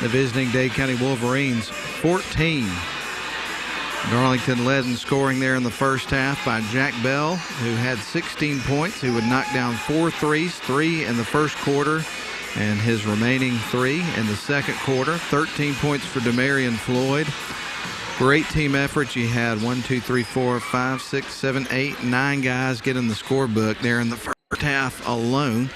the visiting Dade County Wolverines 14. Darlington led in scoring there in the first half by Jack Bell, who had 16 points, who would knock down 4 threes, 3 in the first quarter, and his remaining 3 in the second quarter. 13 points for Demarion Floyd. Great team effort. You had 9 guys get in the scorebook there in the first half alone.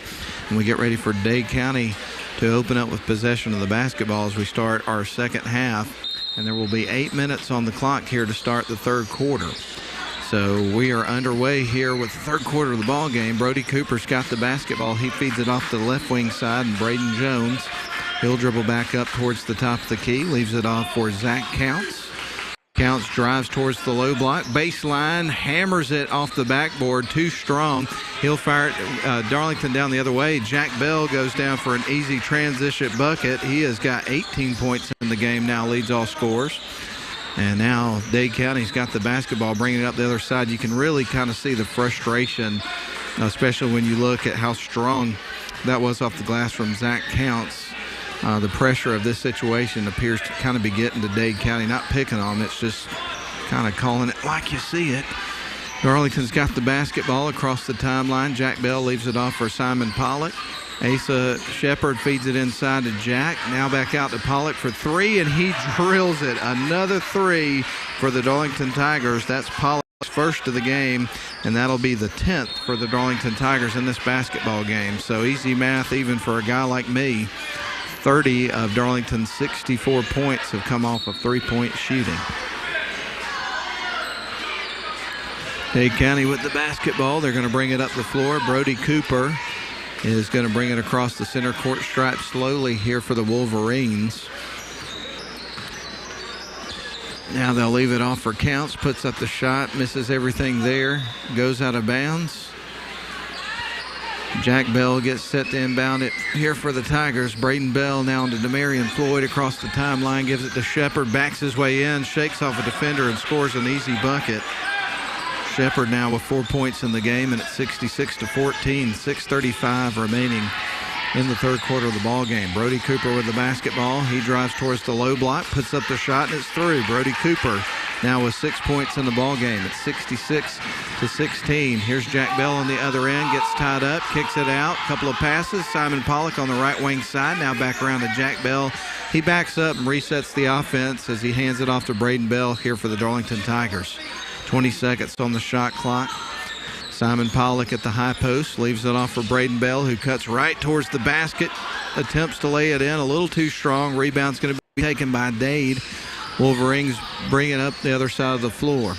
And we get ready for Dade County to open up with possession of the basketball as we start our second half. And there will be 8 minutes on the clock here to start the third quarter. So we are underway here with the third quarter of the ball game. Brody Cooper's got the basketball. He feeds it off to the left wing side, and Braden Jones, he'll dribble back up towards the top of the key, leaves it off for Zach Counts. Counts drives towards the low block, baseline, hammers it off the backboard, too strong. He'll fire it, Darlington down the other way. Jack Bell goes down for an easy transition bucket. He has got 18 points in the game now, leads all scorers. And now Dade County's got the basketball, bringing it up the other side. You can really kind of see the frustration, especially when you look at how strong that was off the glass from Zach Counts. The pressure of this situation appears to kind of be getting to Dade County, not picking on them. It's just kind of calling it like you see it. Darlington's got the basketball across the timeline. Jack Bell leaves it off for Simon Pollock. Asa Shepard feeds it inside to Jack. Now back out to Pollock for 3, and he drills it. Another 3 for the Darlington Tigers. That's Pollock's first of the game, and that'll be the 10th for the Darlington Tigers in this basketball game. So easy math even for a guy like me. 30 of Darlington's 64 points have come off of three-point shooting. Dade County with the basketball. They're going to bring it up the floor. Brody Cooper is going to bring it across the center court stripe slowly here for the Wolverines. Now they'll leave it off for Counts, puts up the shot, misses everything there, goes out of bounds. Jack Bell gets set to inbound it here for the Tigers. Braden Bell now to Demarion Floyd across the timeline, gives it to Shepard, backs his way in, shakes off a defender and scores an easy bucket. Shepard now with 4 points in the game, and it's 66-14, 6:35 remaining in the third quarter of the ball game. Brody Cooper with the basketball. He drives towards the low block, puts up the shot, and it's through. Brody Cooper now with 6 points in the ball game. It's 66-16. Here's Jack Bell on the other end, gets tied up, kicks it out. Couple of passes. Simon Pollock on the right wing side. Now back around to Jack Bell. He backs up and resets the offense as he hands it off to Braden Bell here for the Darlington Tigers. 20 seconds on the shot clock. Simon Pollock at the high post, leaves it off for Braden Bell, who cuts right towards the basket, attempts to lay it in, a little too strong. Rebound's going to be taken by Dade. Wolverines bring it up the other side of the floor.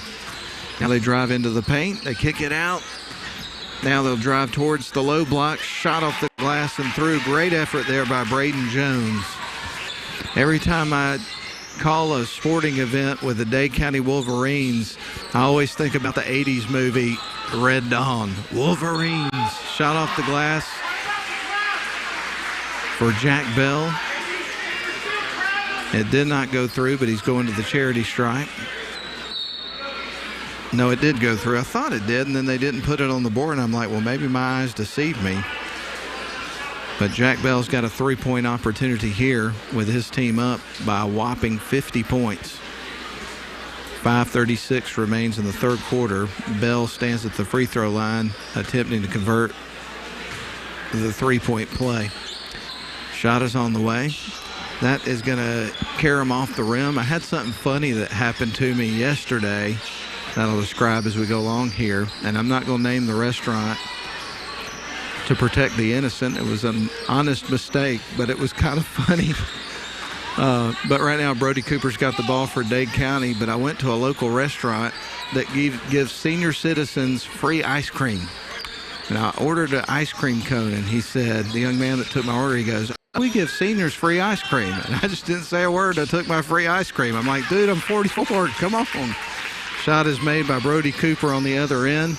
Now they drive into the paint, they kick it out. Now they'll drive towards the low block, shot off the glass and through. Great effort there by Braden Jones. Every time I call a sporting event with the Dade County Wolverines, I always think about the 80s movie Red Dawn. Wolverines. Shot off the glass for Jack Bell. It did not go through, but he's going to the charity stripe. No, it did go through. I thought it did, and then they didn't put it on the board, and I'm like, well, maybe my eyes deceived me. But Jack Bell's got a three-point opportunity here with his team up by a whopping 50 points. 5:36 remains in the third quarter. Bell stands at the free throw line attempting to convert the three-point play. Shot is on the way. That is going to carry him off the rim. I had something funny that happened to me yesterday that I'll describe as we go along here, and I'm not going to name the restaurant to protect the innocent. It was an honest mistake, but it was kind of funny. But right now, Brody Cooper's got the ball for Dade County, but I went to a local restaurant that gives senior citizens free ice cream. And I ordered an ice cream cone, and he said, the young man that took my order, he goes, we give seniors free ice cream. And I just didn't say a word. I took my free ice cream. I'm like, dude, I'm 44. Come on. Shot is made by Brody Cooper on the other end.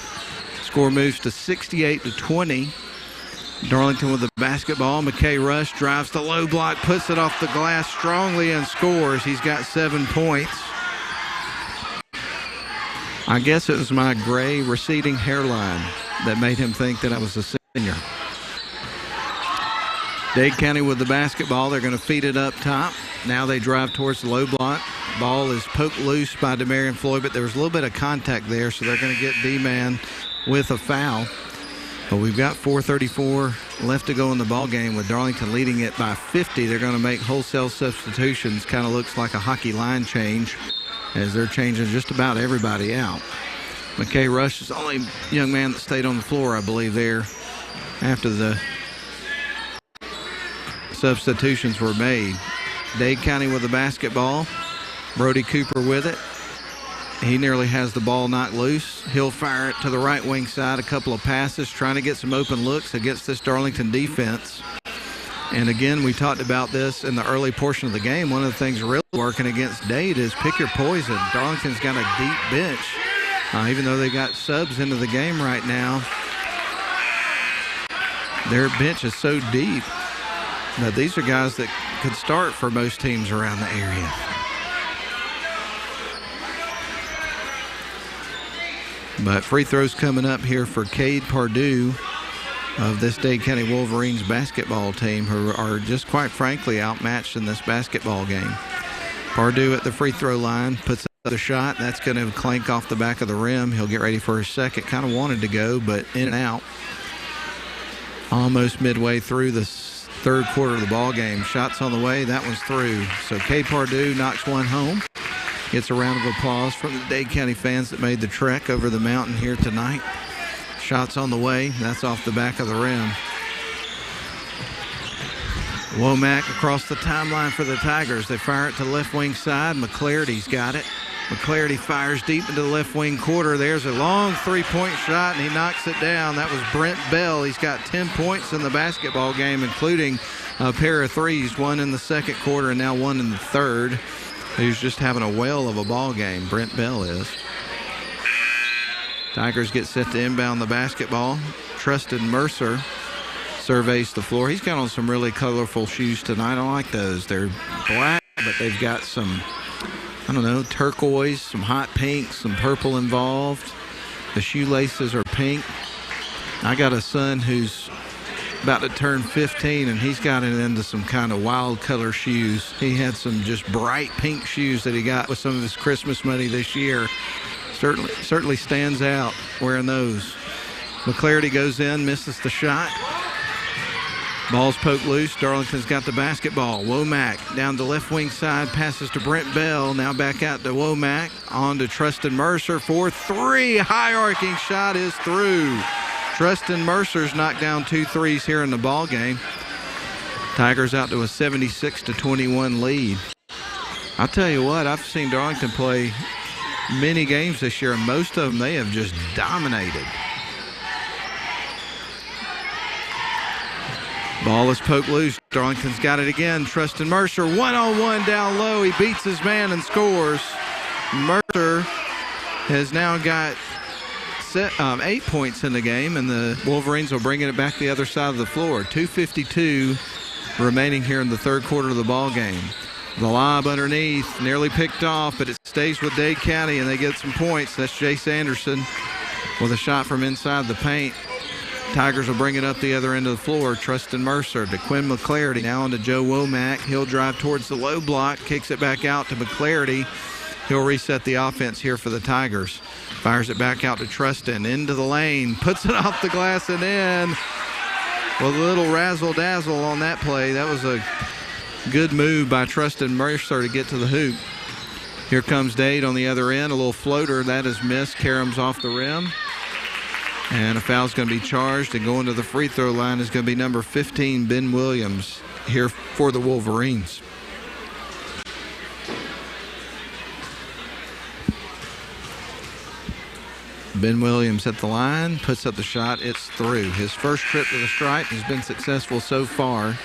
Score moves to 68-20. Darlington with the basketball. McKay Rush drives the low block, puts it off the glass strongly and scores. He's got 7 points. I guess it was my gray receding hairline that made him think that I was a senior. Dade County with the basketball. They're going to feed it up top. Now they drive towards the low block. Ball is poked loose by Demarion Floyd, but there was a little bit of contact there, so they're going to get D-man with a foul. But we've got 4:34 left to go in the ball game with Darlington leading it by 50. They're going to make wholesale substitutions. Kind of looks like a hockey line change as they're changing just about everybody out. McKay Rush is the only young man that stayed on the floor, I believe, there after the substitutions were made. Dade County with the basketball. Brody Cooper with it. He nearly has the ball knocked loose. He'll fire it to the right wing side. A couple of passes, trying to get some open looks against this Darlington defense. And again, we talked about this in the early portion of the game. One of the things really working against Dade is pick your poison. Darlington's got a deep bench. Even though they got subs into the game right now, their bench is so deep that these are guys that could start for most teams around the area. But free throws coming up here for Cade Pardue of this Dade County Wolverines basketball team, who are just quite frankly outmatched in this basketball game. Pardue at the free throw line puts up the shot. That's going to clank off the back of the rim. He'll get ready for his second. Kind of wanted to go, but in and out. Almost midway through the third quarter of the ball game. Shots on the way. That one's through. So Cade Pardue knocks one home. Gets a round of applause from the Dade County fans that made the trek over the mountain here tonight. Shots on the way. That's off the back of the rim. Womack across the timeline for the Tigers. They fire it to left wing side. McClarity's got it. McClarity fires deep into the left wing quarter. There's a long three-point shot, and he knocks it down. That was Brent Bell. He's got 10 points in the basketball game, including a pair of threes, one in the second quarter and now one in the third. He's just having a whale of a ball game, Brent Bell is. Tigers get set to inbound the basketball. Trustin Mercer surveys the floor. He's got on some really colorful shoes tonight. I like those. They're black, but they've got some, I don't know, turquoise, some hot pink, some purple involved. The shoelaces are pink. I got a son who's about to turn 15, and he's got it into some kind of wild color shoes. He had some just bright pink shoes that he got with some of his Christmas money this year. Certainly stands out wearing those. McClarity goes in, misses the shot. Ball's poked loose. Darlington's got the basketball. Womack down the left wing side, passes to Brent Bell. Now back out to Womack. On to Trustin Mercer for three. High arcing shot is through. Trustin Mercer's knocked down 2 threes here in the ball game. Tigers out to a 76-21 lead. I'll tell you what, I've seen Darlington play many games this year, and most of them they have just dominated. Ball is poked loose. Darlington's got it again. Trustin Mercer, one-on-one down low. He beats his man and scores. Mercer has now got 8 points in the game, and the Wolverines will bring it back the other side of the floor. 2:52 remaining here in the third quarter of the ball game. The lob underneath, nearly picked off, but it stays with Dade County, and they get some points. That's Jace Anderson with a shot from inside the paint. Tigers will bring it up the other end of the floor. Trustin Mercer to Quinn McClarity. Now on to Joe Womack. He'll drive towards the low block, kicks it back out to McClarity. He'll reset the offense here for the Tigers. Fires it back out to Trustin, into the lane, puts it off the glass and in. With a little razzle-dazzle on that play. That was a good move by Trustin Mercer to get to the hoop. Here comes Dade on the other end. A little floater. That is missed. Karam's off the rim. And a foul's going to be charged. And going to the free throw line is going to be number 15, Ben Williams, here for the Wolverines. Ben Williams at the line, puts up the shot. It's through. His first trip to the stripe has been successful so far.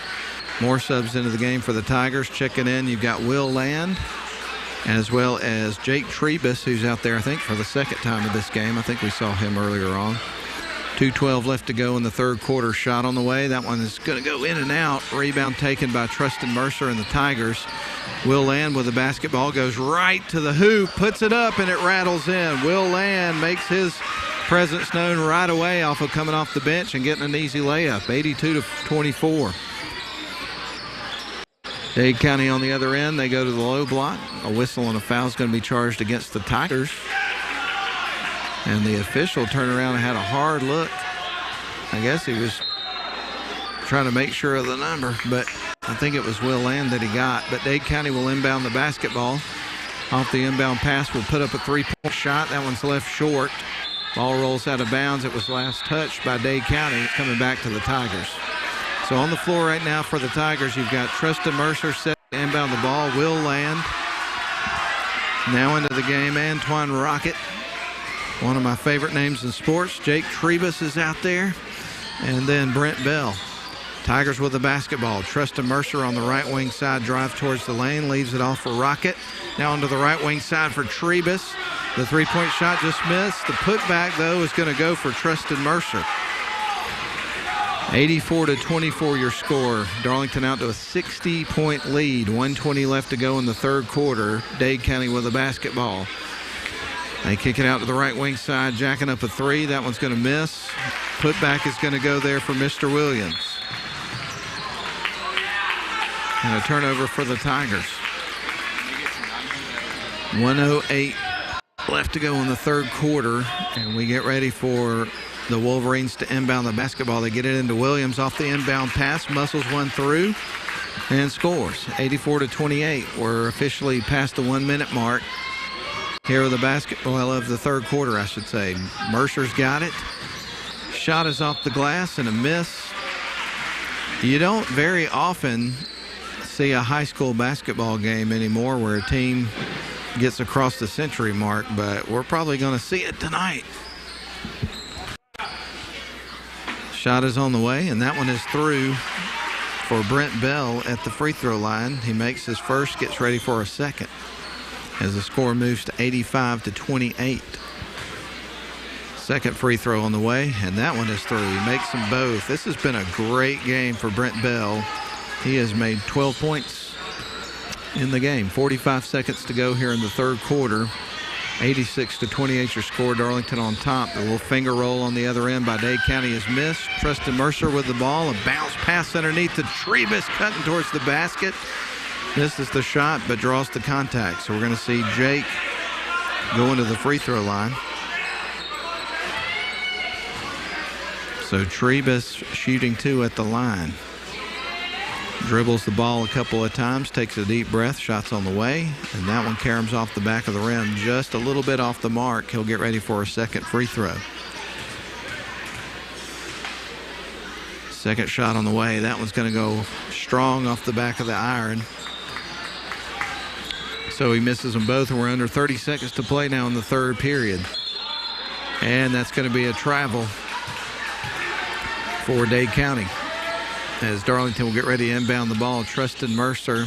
More subs into the game for the Tigers. Checking in, you've got Will Land, as well as Jake Trebus, who's out there, I think, for the second time of this game. I think we saw him earlier on. 2:12 left to go in the third quarter. Shot on the way. That one is going to go in and out. Rebound taken by Tristan Mercer and the Tigers. Will Land with the basketball, goes right to the hoop, puts it up, and it rattles in. Will Land makes his presence known right away off of coming off the bench and getting an easy layup, 82-24. Dade County on the other end, they go to the low block. A whistle and a foul is going to be charged against the Tigers. And the official turned around and had a hard look. I guess he was trying to make sure of the number, but I think it was Will Land that he got. But Dade County will inbound the basketball. Off the inbound pass, will put up a three-point shot. That one's left short. Ball rolls out of bounds. It was last touched by Dade County, coming back to the Tigers. So on the floor right now for the Tigers, you've got Tristan Mercer set to inbound the ball. Will Land. Now into the game, Antoine Rocket. One of my favorite names in sports. Jake Trebus is out there. And then Brent Bell. Tigers with the basketball. Tristan Mercer on the right wing side, drive towards the lane, leaves it off for Rocket. Now onto the right wing side for Trebus. The three-point shot just missed. The putback, though, is going to go for Tristan Mercer. 84-24 your score. Darlington out to a 60-point lead. 1:20 left to go in the third quarter. Dade County with the basketball. They kick it out to the right wing side, jacking up a three. That one's going to miss. Putback is going to go there for Mr. Williams. And a turnover for the Tigers. 1:08 left to go in the third quarter, and we get ready for the Wolverines to inbound the basketball. They get it into Williams off the inbound pass, muscles one through, and scores. 84-28. We're officially past the 1 minute mark here with the basketball of the third quarter, I should say. Mercer's got it. Shot is off the glass and a miss. You don't very often see a high school basketball game anymore where a team gets across the century mark, but we're probably going to see it tonight. Shot is on the way, and that one is through for Brent Bell at the free throw line. He makes his first, gets ready for a second as the score moves to 85-28. Second free throw on the way, and that one is through. He makes them both. This has been a great game for Brent Bell. He has made 12 points in the game. 45 seconds to go here in the third quarter. 86-28 your score. Darlington on top. The little finger roll on the other end by Dade County is missed. Tristan Mercer with the ball. A bounce pass underneath to Trebus, cutting towards the basket. Misses the shot, but draws the contact. So we're going to see Jake go into the free throw line. So Trebus shooting two at the line. Dribbles the ball a couple of times, takes a deep breath, shots on the way, and that one caroms off the back of the rim just a little bit off the mark. He'll get ready for a second free throw. Second shot on the way. That one's going to go strong off the back of the iron. So he misses them both, and we're under 30 seconds to play now in the third period. And that's going to be a travel for Dade County, as Darlington will get ready to inbound the ball. Tristan Mercer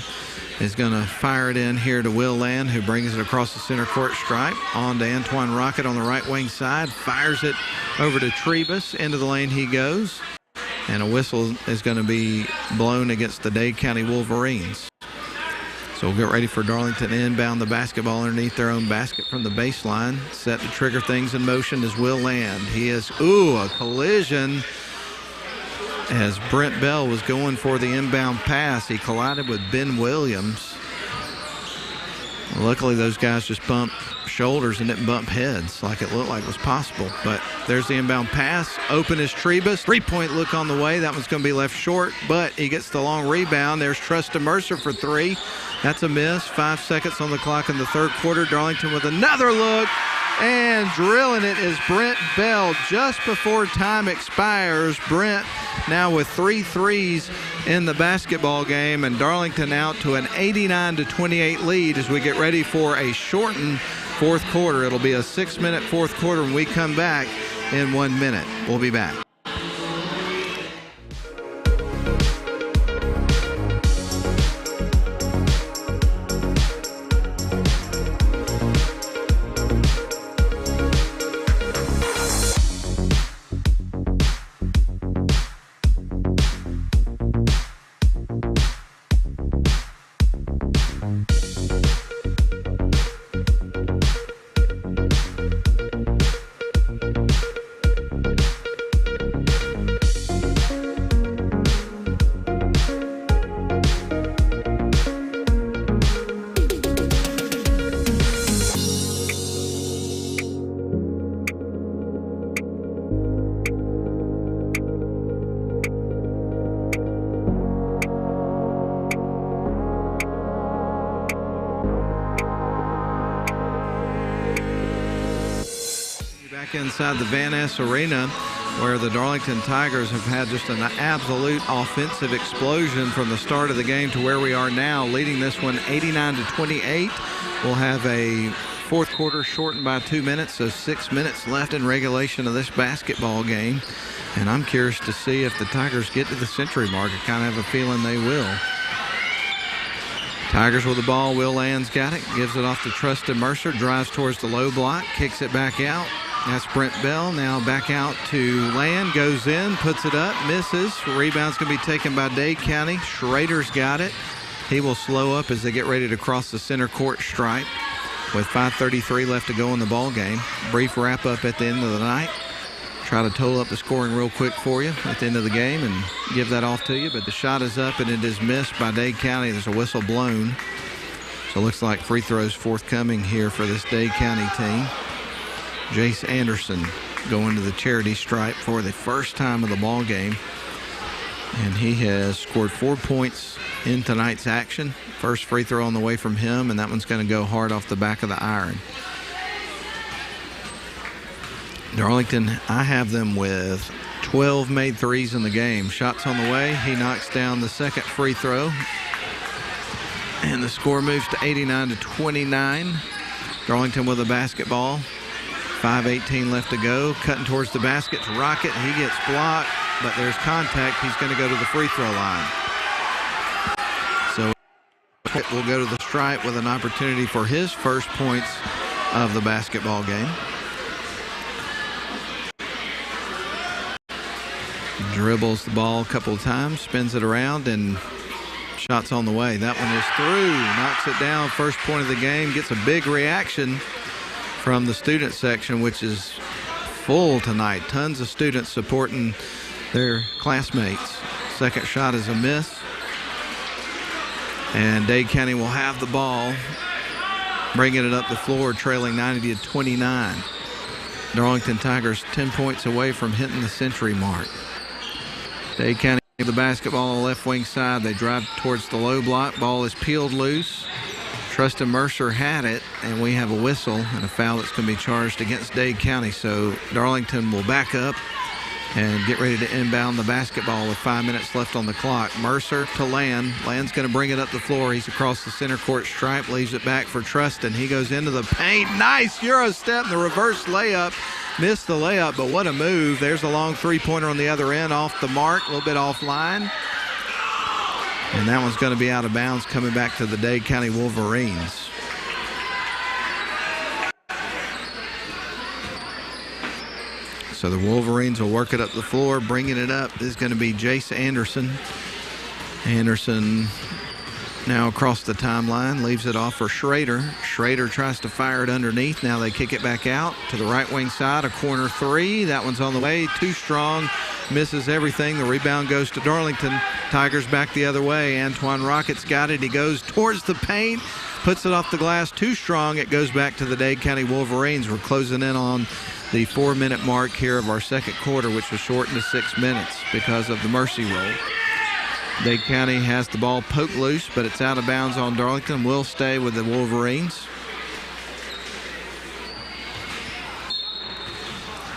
is going to fire it in here to Will Land, who brings it across the center court stripe. On to Antoine Rocket on the right wing side. Fires it over to Trebus. Into the lane he goes. And a whistle is going to be blown against the Dade County Wolverines. So we'll get ready for Darlington to inbound the basketball underneath their own basket from the baseline. Set to trigger things in motion is Will Land. He is, a collision. As Brent Bell was going for the inbound pass, he collided with Ben Williams. Luckily, those guys just bumped shoulders and didn't bump heads like it looked like was possible. But there's the inbound pass. Open is Trebus. Three-point look on the way. That one's going to be left short, but he gets the long rebound. There's Tristan Mercer for three. That's a miss. 5 seconds on the clock in the third quarter. Darlington with another look. And drilling it is Brent Bell just before time expires. Brent now with 3 threes in the basketball game, and Darlington out to an 89-28 lead as we get ready for a shortened fourth quarter. It'll be a 6-minute fourth quarter when we come back in 1 minute. We'll be back. Back inside the Van Ness Arena, where the Darlington Tigers have had just an absolute offensive explosion from the start of the game to where we are now, leading this one 89-28. We'll have a fourth quarter shortened by 2 minutes, so 6 minutes left in regulation of this basketball game. And I'm curious to see if the Tigers get to the century mark. I kind of have a feeling they will. Tigers with the ball. Will Land's got it. Gives it off to Trustin Mercer. Drives towards the low block. Kicks it back out. That's Brent Bell. Now back out to Land. Goes in. Puts it up. Misses. Rebound's going to be taken by Dade County. Schrader's got it. He will slow up as they get ready to cross the center court stripe with 5:33 left to go in the ball game. Brief wrap up at the end of the night. Try to total up the scoring real quick for you at the end of the game and give that off to you. But the shot is up and it is missed by Dade County. There's a whistle blown. So it looks like free throws forthcoming here for this Dade County team. Jace Anderson going to the charity stripe for the first time of the ball game. And he has scored 4 points in tonight's action. First free throw on the way from him, and that one's going to go hard off the back of the iron. Darlington, I have them with 12 made threes in the game. Shots on the way. He knocks down the second free throw. And the score moves to 89-29. Darlington with a basketball. 5:18 left to go. Cutting towards the basket to Rocket. He gets blocked, but there's contact. He's going to go to the free throw line. So it will go to the stripe with an opportunity for his first points of the basketball game. Dribbles the ball a couple of times, spins it around, and shots on the way. That one is through. Knocks it down. First point of the game. Gets a big reaction from the student section, which is full tonight. Tons of students supporting their classmates. Second shot is a miss. And Dade County will have the ball, bringing it up the floor, trailing 90-29. Darlington Tigers 10 points away from hitting the century mark. Dade County with the basketball on the left wing side. They drive towards the low block. Ball is peeled loose. Trustin Mercer had it, and we have a whistle and a foul that's going to be charged against Dade County. So Darlington will back up and get ready to inbound the basketball with 5 minutes left on the clock. Mercer to Land. Land's going to bring it up the floor. He's across the center court stripe, leaves it back for Trustin. He goes into the paint. Nice Euro step, the reverse layup. Missed the layup, but what a move. There's a long three-pointer on the other end, off the mark, a little bit offline. And that one's going to be out of bounds, coming back to the Dade County Wolverines. So the Wolverines will work it up the floor. Bringing it up is going to be Jace Anderson. Anderson now across the timeline, leaves it off for Schrader. Schrader tries to fire it underneath. Now they kick it back out to the right wing side. A corner three. That one's on the way. Too strong. Misses everything. The rebound goes to Darlington. Tigers back the other way. Antoine Rocket's got it. He goes towards the paint. Puts it off the glass. Too strong. It goes back to the Dade County Wolverines. We're closing in on the 4-minute mark here of our second quarter, which was shortened to 6 minutes because of the mercy rule. Dade County has the ball poked loose, but it's out of bounds on Darlington. Will stay with the Wolverines.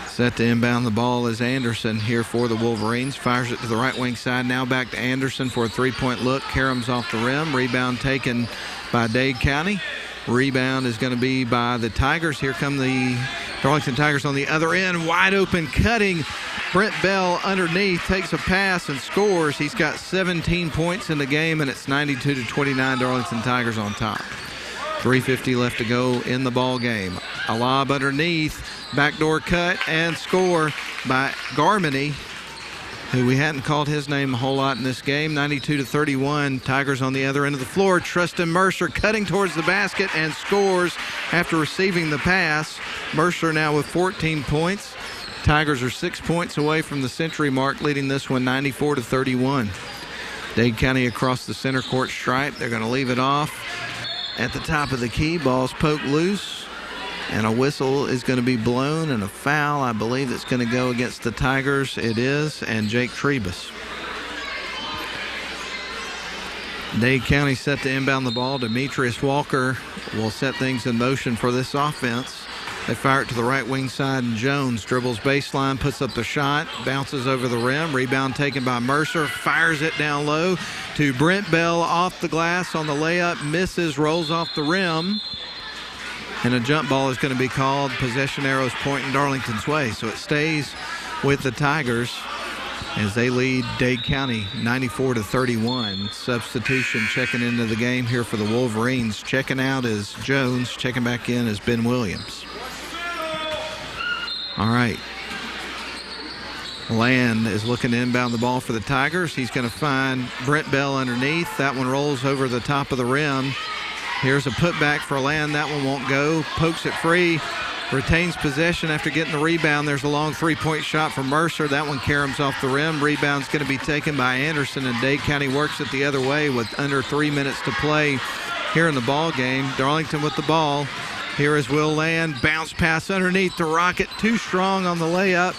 Set to inbound the ball is Anderson here for the Wolverines. Fires it to the right wing side. Now back to Anderson for a three-point look. Karam's off the rim. Rebound taken by Dade County. Rebound is going to be by the Tigers. Here come the Darlington Tigers on the other end. Wide open cutting. Brent Bell underneath takes a pass and scores. He's got 17 points in the game, and it's 92-29. Darlington Tigers on top. 3:50 left to go in the ball game. A lob underneath. Backdoor cut and score by Garmany, who we hadn't called his name a whole lot in this game. 92-31. Tigers on the other end of the floor. Trustin Mercer cutting towards the basket and scores after receiving the pass. Mercer now with 14 points. Tigers are 6 points away from the century mark, leading this one 94-31. Dade County across the center court stripe. They're going to leave it off at the top of the key. Ball's poked loose, and a whistle is going to be blown, and a foul, I believe, that's going to go against the Tigers. It is, and Jake Trebus. Dade County set to inbound the ball. Demetrius Walker will set things in motion for this offense. They fire it to the right wing side, and Jones dribbles baseline, puts up the shot, bounces over the rim. Rebound taken by Mercer, fires it down low to Brent Bell off the glass on the layup, misses, rolls off the rim. And a jump ball is going to be called. Possession arrows pointing Darlington's way. So it stays with the Tigers as they lead Dade County 94-31. Substitution checking into the game here for the Wolverines. Checking out is Jones. Checking back in is Ben Williams. All right. Land is looking to inbound the ball for the Tigers. He's going to find Brent Bell underneath. That one rolls over the top of the rim. Here's a putback for Land. That one won't go. Pokes it free. Retains possession after getting the rebound. There's a long three-point shot from Mercer. That one caroms off the rim. Rebound's going to be taken by Anderson, and Dade County works it the other way with under 3 minutes to play here in the ball game. Darlington with the ball. Here is Will Land. Bounce pass underneath the Rocket. Too strong on the layup,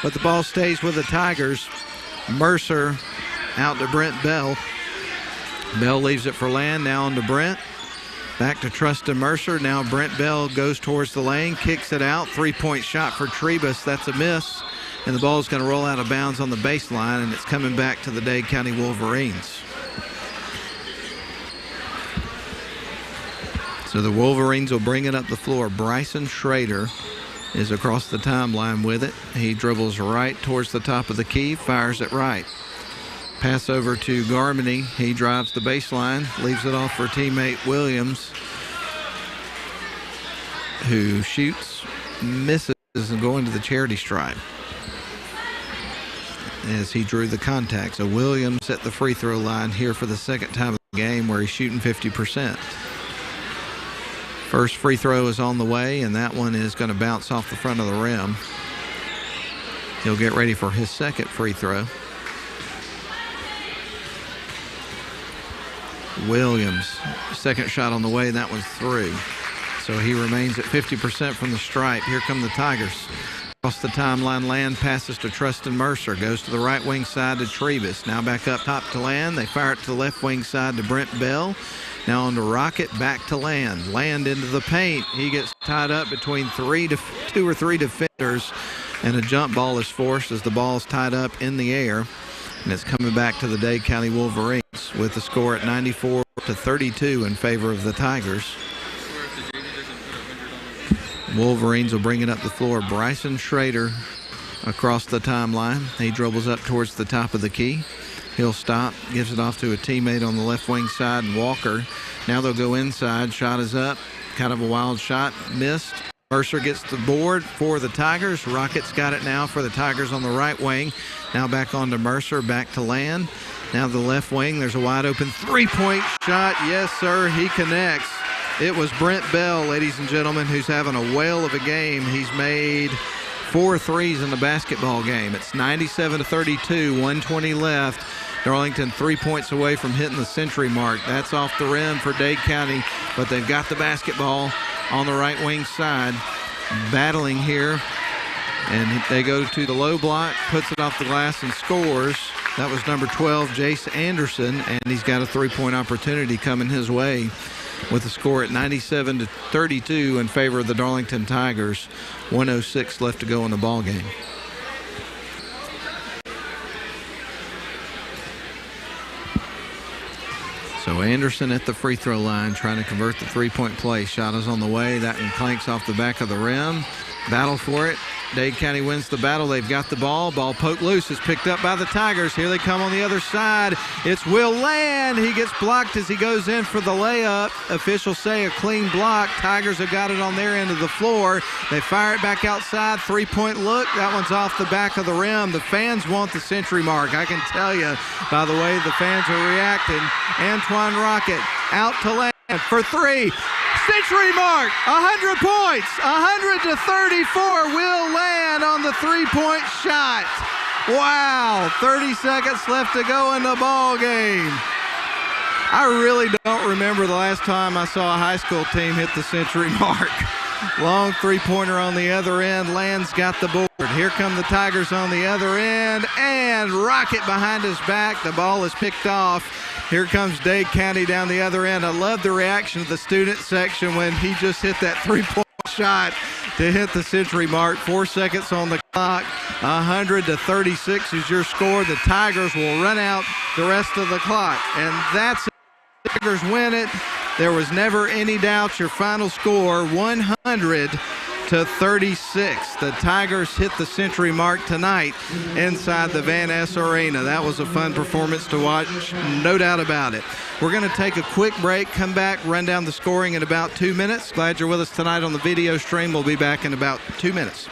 but the ball stays with the Tigers. Mercer out to Brent Bell. Bell leaves it for Land. Now on to Brent. Back to Trustin Mercer. Now Brent Bell goes towards the lane, kicks it out. Three-point shot for Trebus. That's a miss. And the ball is going to roll out of bounds on the baseline, and it's coming back to the Dade County Wolverines. So the Wolverines will bring it up the floor. Bryson Schrader is across the timeline with it. He dribbles right towards the top of the key, fires it right. Pass over to Garmany. He drives the baseline, leaves it off for teammate Williams, who shoots, misses, and going to the charity stripe as he drew the contact. So Williams at the free throw line here for the second time of the game, where he's shooting 50%. First free throw is on the way, and that one is going to bounce off the front of the rim. He'll get ready for his second free throw. Williams, second shot on the way, that one's through. So he remains at 50% from the stripe. Here come the Tigers. Across the timeline, Land passes to Trustin Mercer. Goes to the right wing side to Trebus. Now back up top to Land. They fire it to the left wing side to Brent Bell. Now on to Rocket, back to Land. Land into the paint. He gets tied up between two or three defenders, and a jump ball is forced as the ball is tied up in the air. And it's coming back to the Dade County Wolverines with the score at 94-32 in favor of the Tigers. Wolverines will bring it up the floor. Bryson Schrader across the timeline. He dribbles up towards the top of the key. He'll stop, gives it off to a teammate on the left wing side, and Walker. Now they'll go inside. Shot is up. Kind of a wild shot. Missed. Mercer gets the board for the Tigers. Rockets got it now for the Tigers on the right wing. Now back on to Mercer, back to Land. Now the left wing, there's a wide open three-point shot. Yes, sir, he connects. It was Brent Bell, ladies and gentlemen, who's having a whale of a game. He's made 4 threes in the basketball game. It's 97-32, 120 left. Darlington 3 points away from hitting the century mark. That's off the rim for Dade County, but they've got the basketball on the right wing side. Battling here, and they go to the low block, puts it off the glass and scores. That was number 12, Jace Anderson, and he's got a three-point opportunity coming his way with the score at 97-32 in favor of the Darlington Tigers. 1:06 left to go in the ball game. So Anderson at the free throw line trying to convert the three-point play. Shot is on the way. That one clanks off the back of the rim. Battle for it. Dade County wins the battle. They've got the ball. Ball poked loose. Is picked up by the Tigers. Here they come on the other side. It's Will Land. He gets blocked as he goes in for the layup. Officials say a clean block. Tigers have got it on their end of the floor. They fire it back outside. Three-point look. That one's off the back of the rim. The fans want the century mark. I can tell you by the way the fans are reacting. Antoine Rocket out to Land for three. Century mark, 100 points, 100-34. Will Land on the three-point shot. Wow, 30 seconds left to go in the ball game. I really don't remember the last time I saw a high school team hit the century mark. Long three-pointer on the other end. Land's got the board. Here come the Tigers on the other end, and Rocket behind his back. The ball is picked off. Here comes Dade County down the other end. I love the reaction of the student section when he just hit that three-point shot. to hit the century mark. 4 seconds on the clock. 100-36 is your score. The Tigers will run out the rest of the clock. And that's it. The Tigers win it. There was never any doubt. Your final score, 100-36. The Tigers hit the century mark tonight inside the Van Ness Arena. That was a fun performance to watch, no doubt about it. We're going to take a quick break, come back, run down the scoring in about 2 minutes. Glad you're with us tonight on the video stream. We'll be back in about 2 minutes.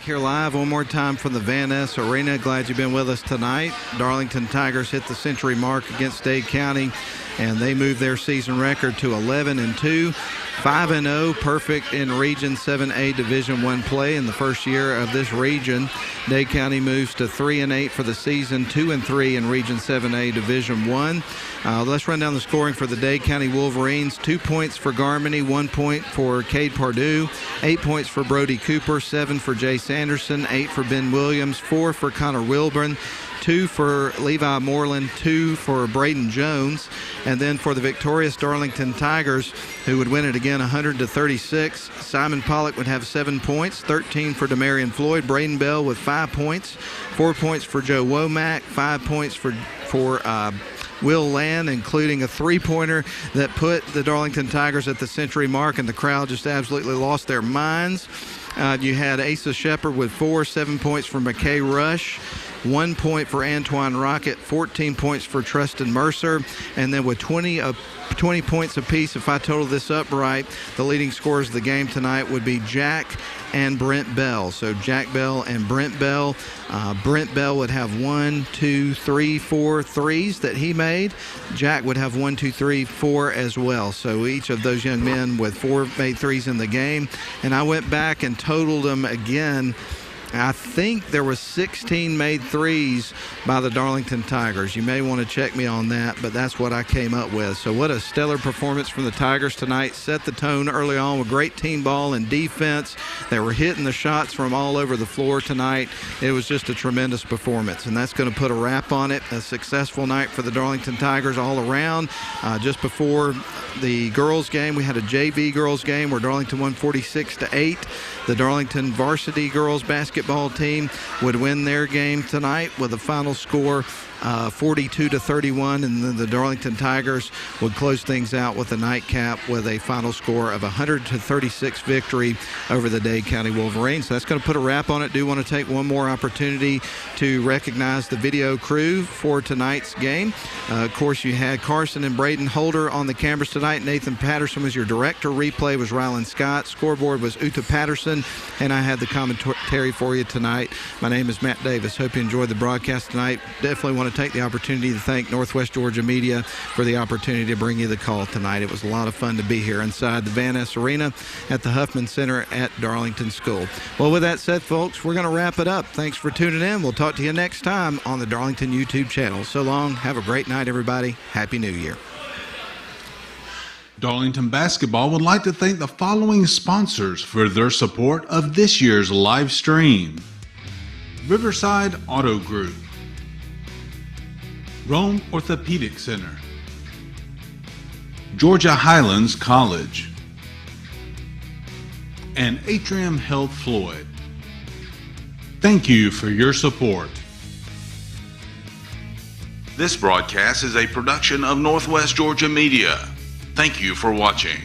Here live one more time from the Van Ness Arena. Glad you've been with us tonight. Darlington Tigers hit the century mark against Dade County, and they moved their season record to 11-2, 5-0, perfect in Region 7A Division I play in the first year of this region. Dade County moves to 3-8 for the season, 2-3 in Region 7A Division I. Let's run down the scoring for the Dade County Wolverines. 2 points for Garmany, 1 point for Cade Pardue, 8 points for Brody Cooper, 7 for Jay Sanderson, 8 for Ben Williams, 4 for Connor Wilburn, 2 for Levi Moreland, 2 for Braden Jones. And then for the victorious Darlington Tigers, who would win it again 100-36, Simon Pollock would have 7 points, 13 for Demarion Floyd, Braden Bell with 5 points, 4 points for Joe Womack, 5 points for Will Land, including a three-pointer that put the Darlington Tigers at the century mark, and the crowd just absolutely lost their minds. You had Asa Shepard with 4, 7 points for McKay Rush, 1 point for Antoine Rocket, 14 points for Trustin Mercer, and then with 20 points apiece, if I total this up right, the leading scorers of the game tonight would be Jack and Brent Bell. So Jack Bell and Brent Bell. Brent Bell would have 1, 2, 3, 4 threes that he made. Jack would have 1, 2, 3, 4 as well. So each of those young men with 4 made threes in the game. And I went back and totaled them again. I think there was 16 made threes by the Darlington Tigers. You may want to check me on that, but that's what I came up with. So what a stellar performance from the Tigers tonight. Set the tone early on with great team ball and defense. They were hitting the shots from all over the floor tonight. It was just a tremendous performance, and that's going to put a wrap on it. A successful night for the Darlington Tigers all around. Just before the girls game, we had a JV girls game where Darlington won 46-8. The Darlington varsity girls basketball team would win their game tonight with a final score 42-31, and then the Darlington Tigers would close things out with a nightcap with a final score of 100-36 victory over the Dade County Wolverines. So that's going to put a wrap on it. Do want to take one more opportunity to recognize the video crew for tonight's game. Of course, you had Carson and Braden Holder on the cameras tonight. Nathan Patterson was your director. Replay was Rylan Scott. Scoreboard was Uta Patterson, and I had the commentary for you tonight. My name is Matt Davis. Hope you enjoyed the broadcast tonight. Definitely want to take the opportunity to thank Northwest Georgia Media for the opportunity to bring you the call tonight. It was a lot of fun to be here inside the Van Ness Arena at the Huffman Center at Darlington School. Well, with that said, folks, we're going to wrap it up. Thanks for tuning in. We'll talk to you next time on the Darlington YouTube channel. So long. Have a great night, everybody. Happy New Year. Darlington Basketball would like to thank the following sponsors for their support of this year's live stream: Riverside Auto Group, Rome Orthopedic Center, Georgia Highlands College, and Atrium Health Floyd. Thank you for your support. This broadcast is a production of Northwest Georgia Media. Thank you for watching.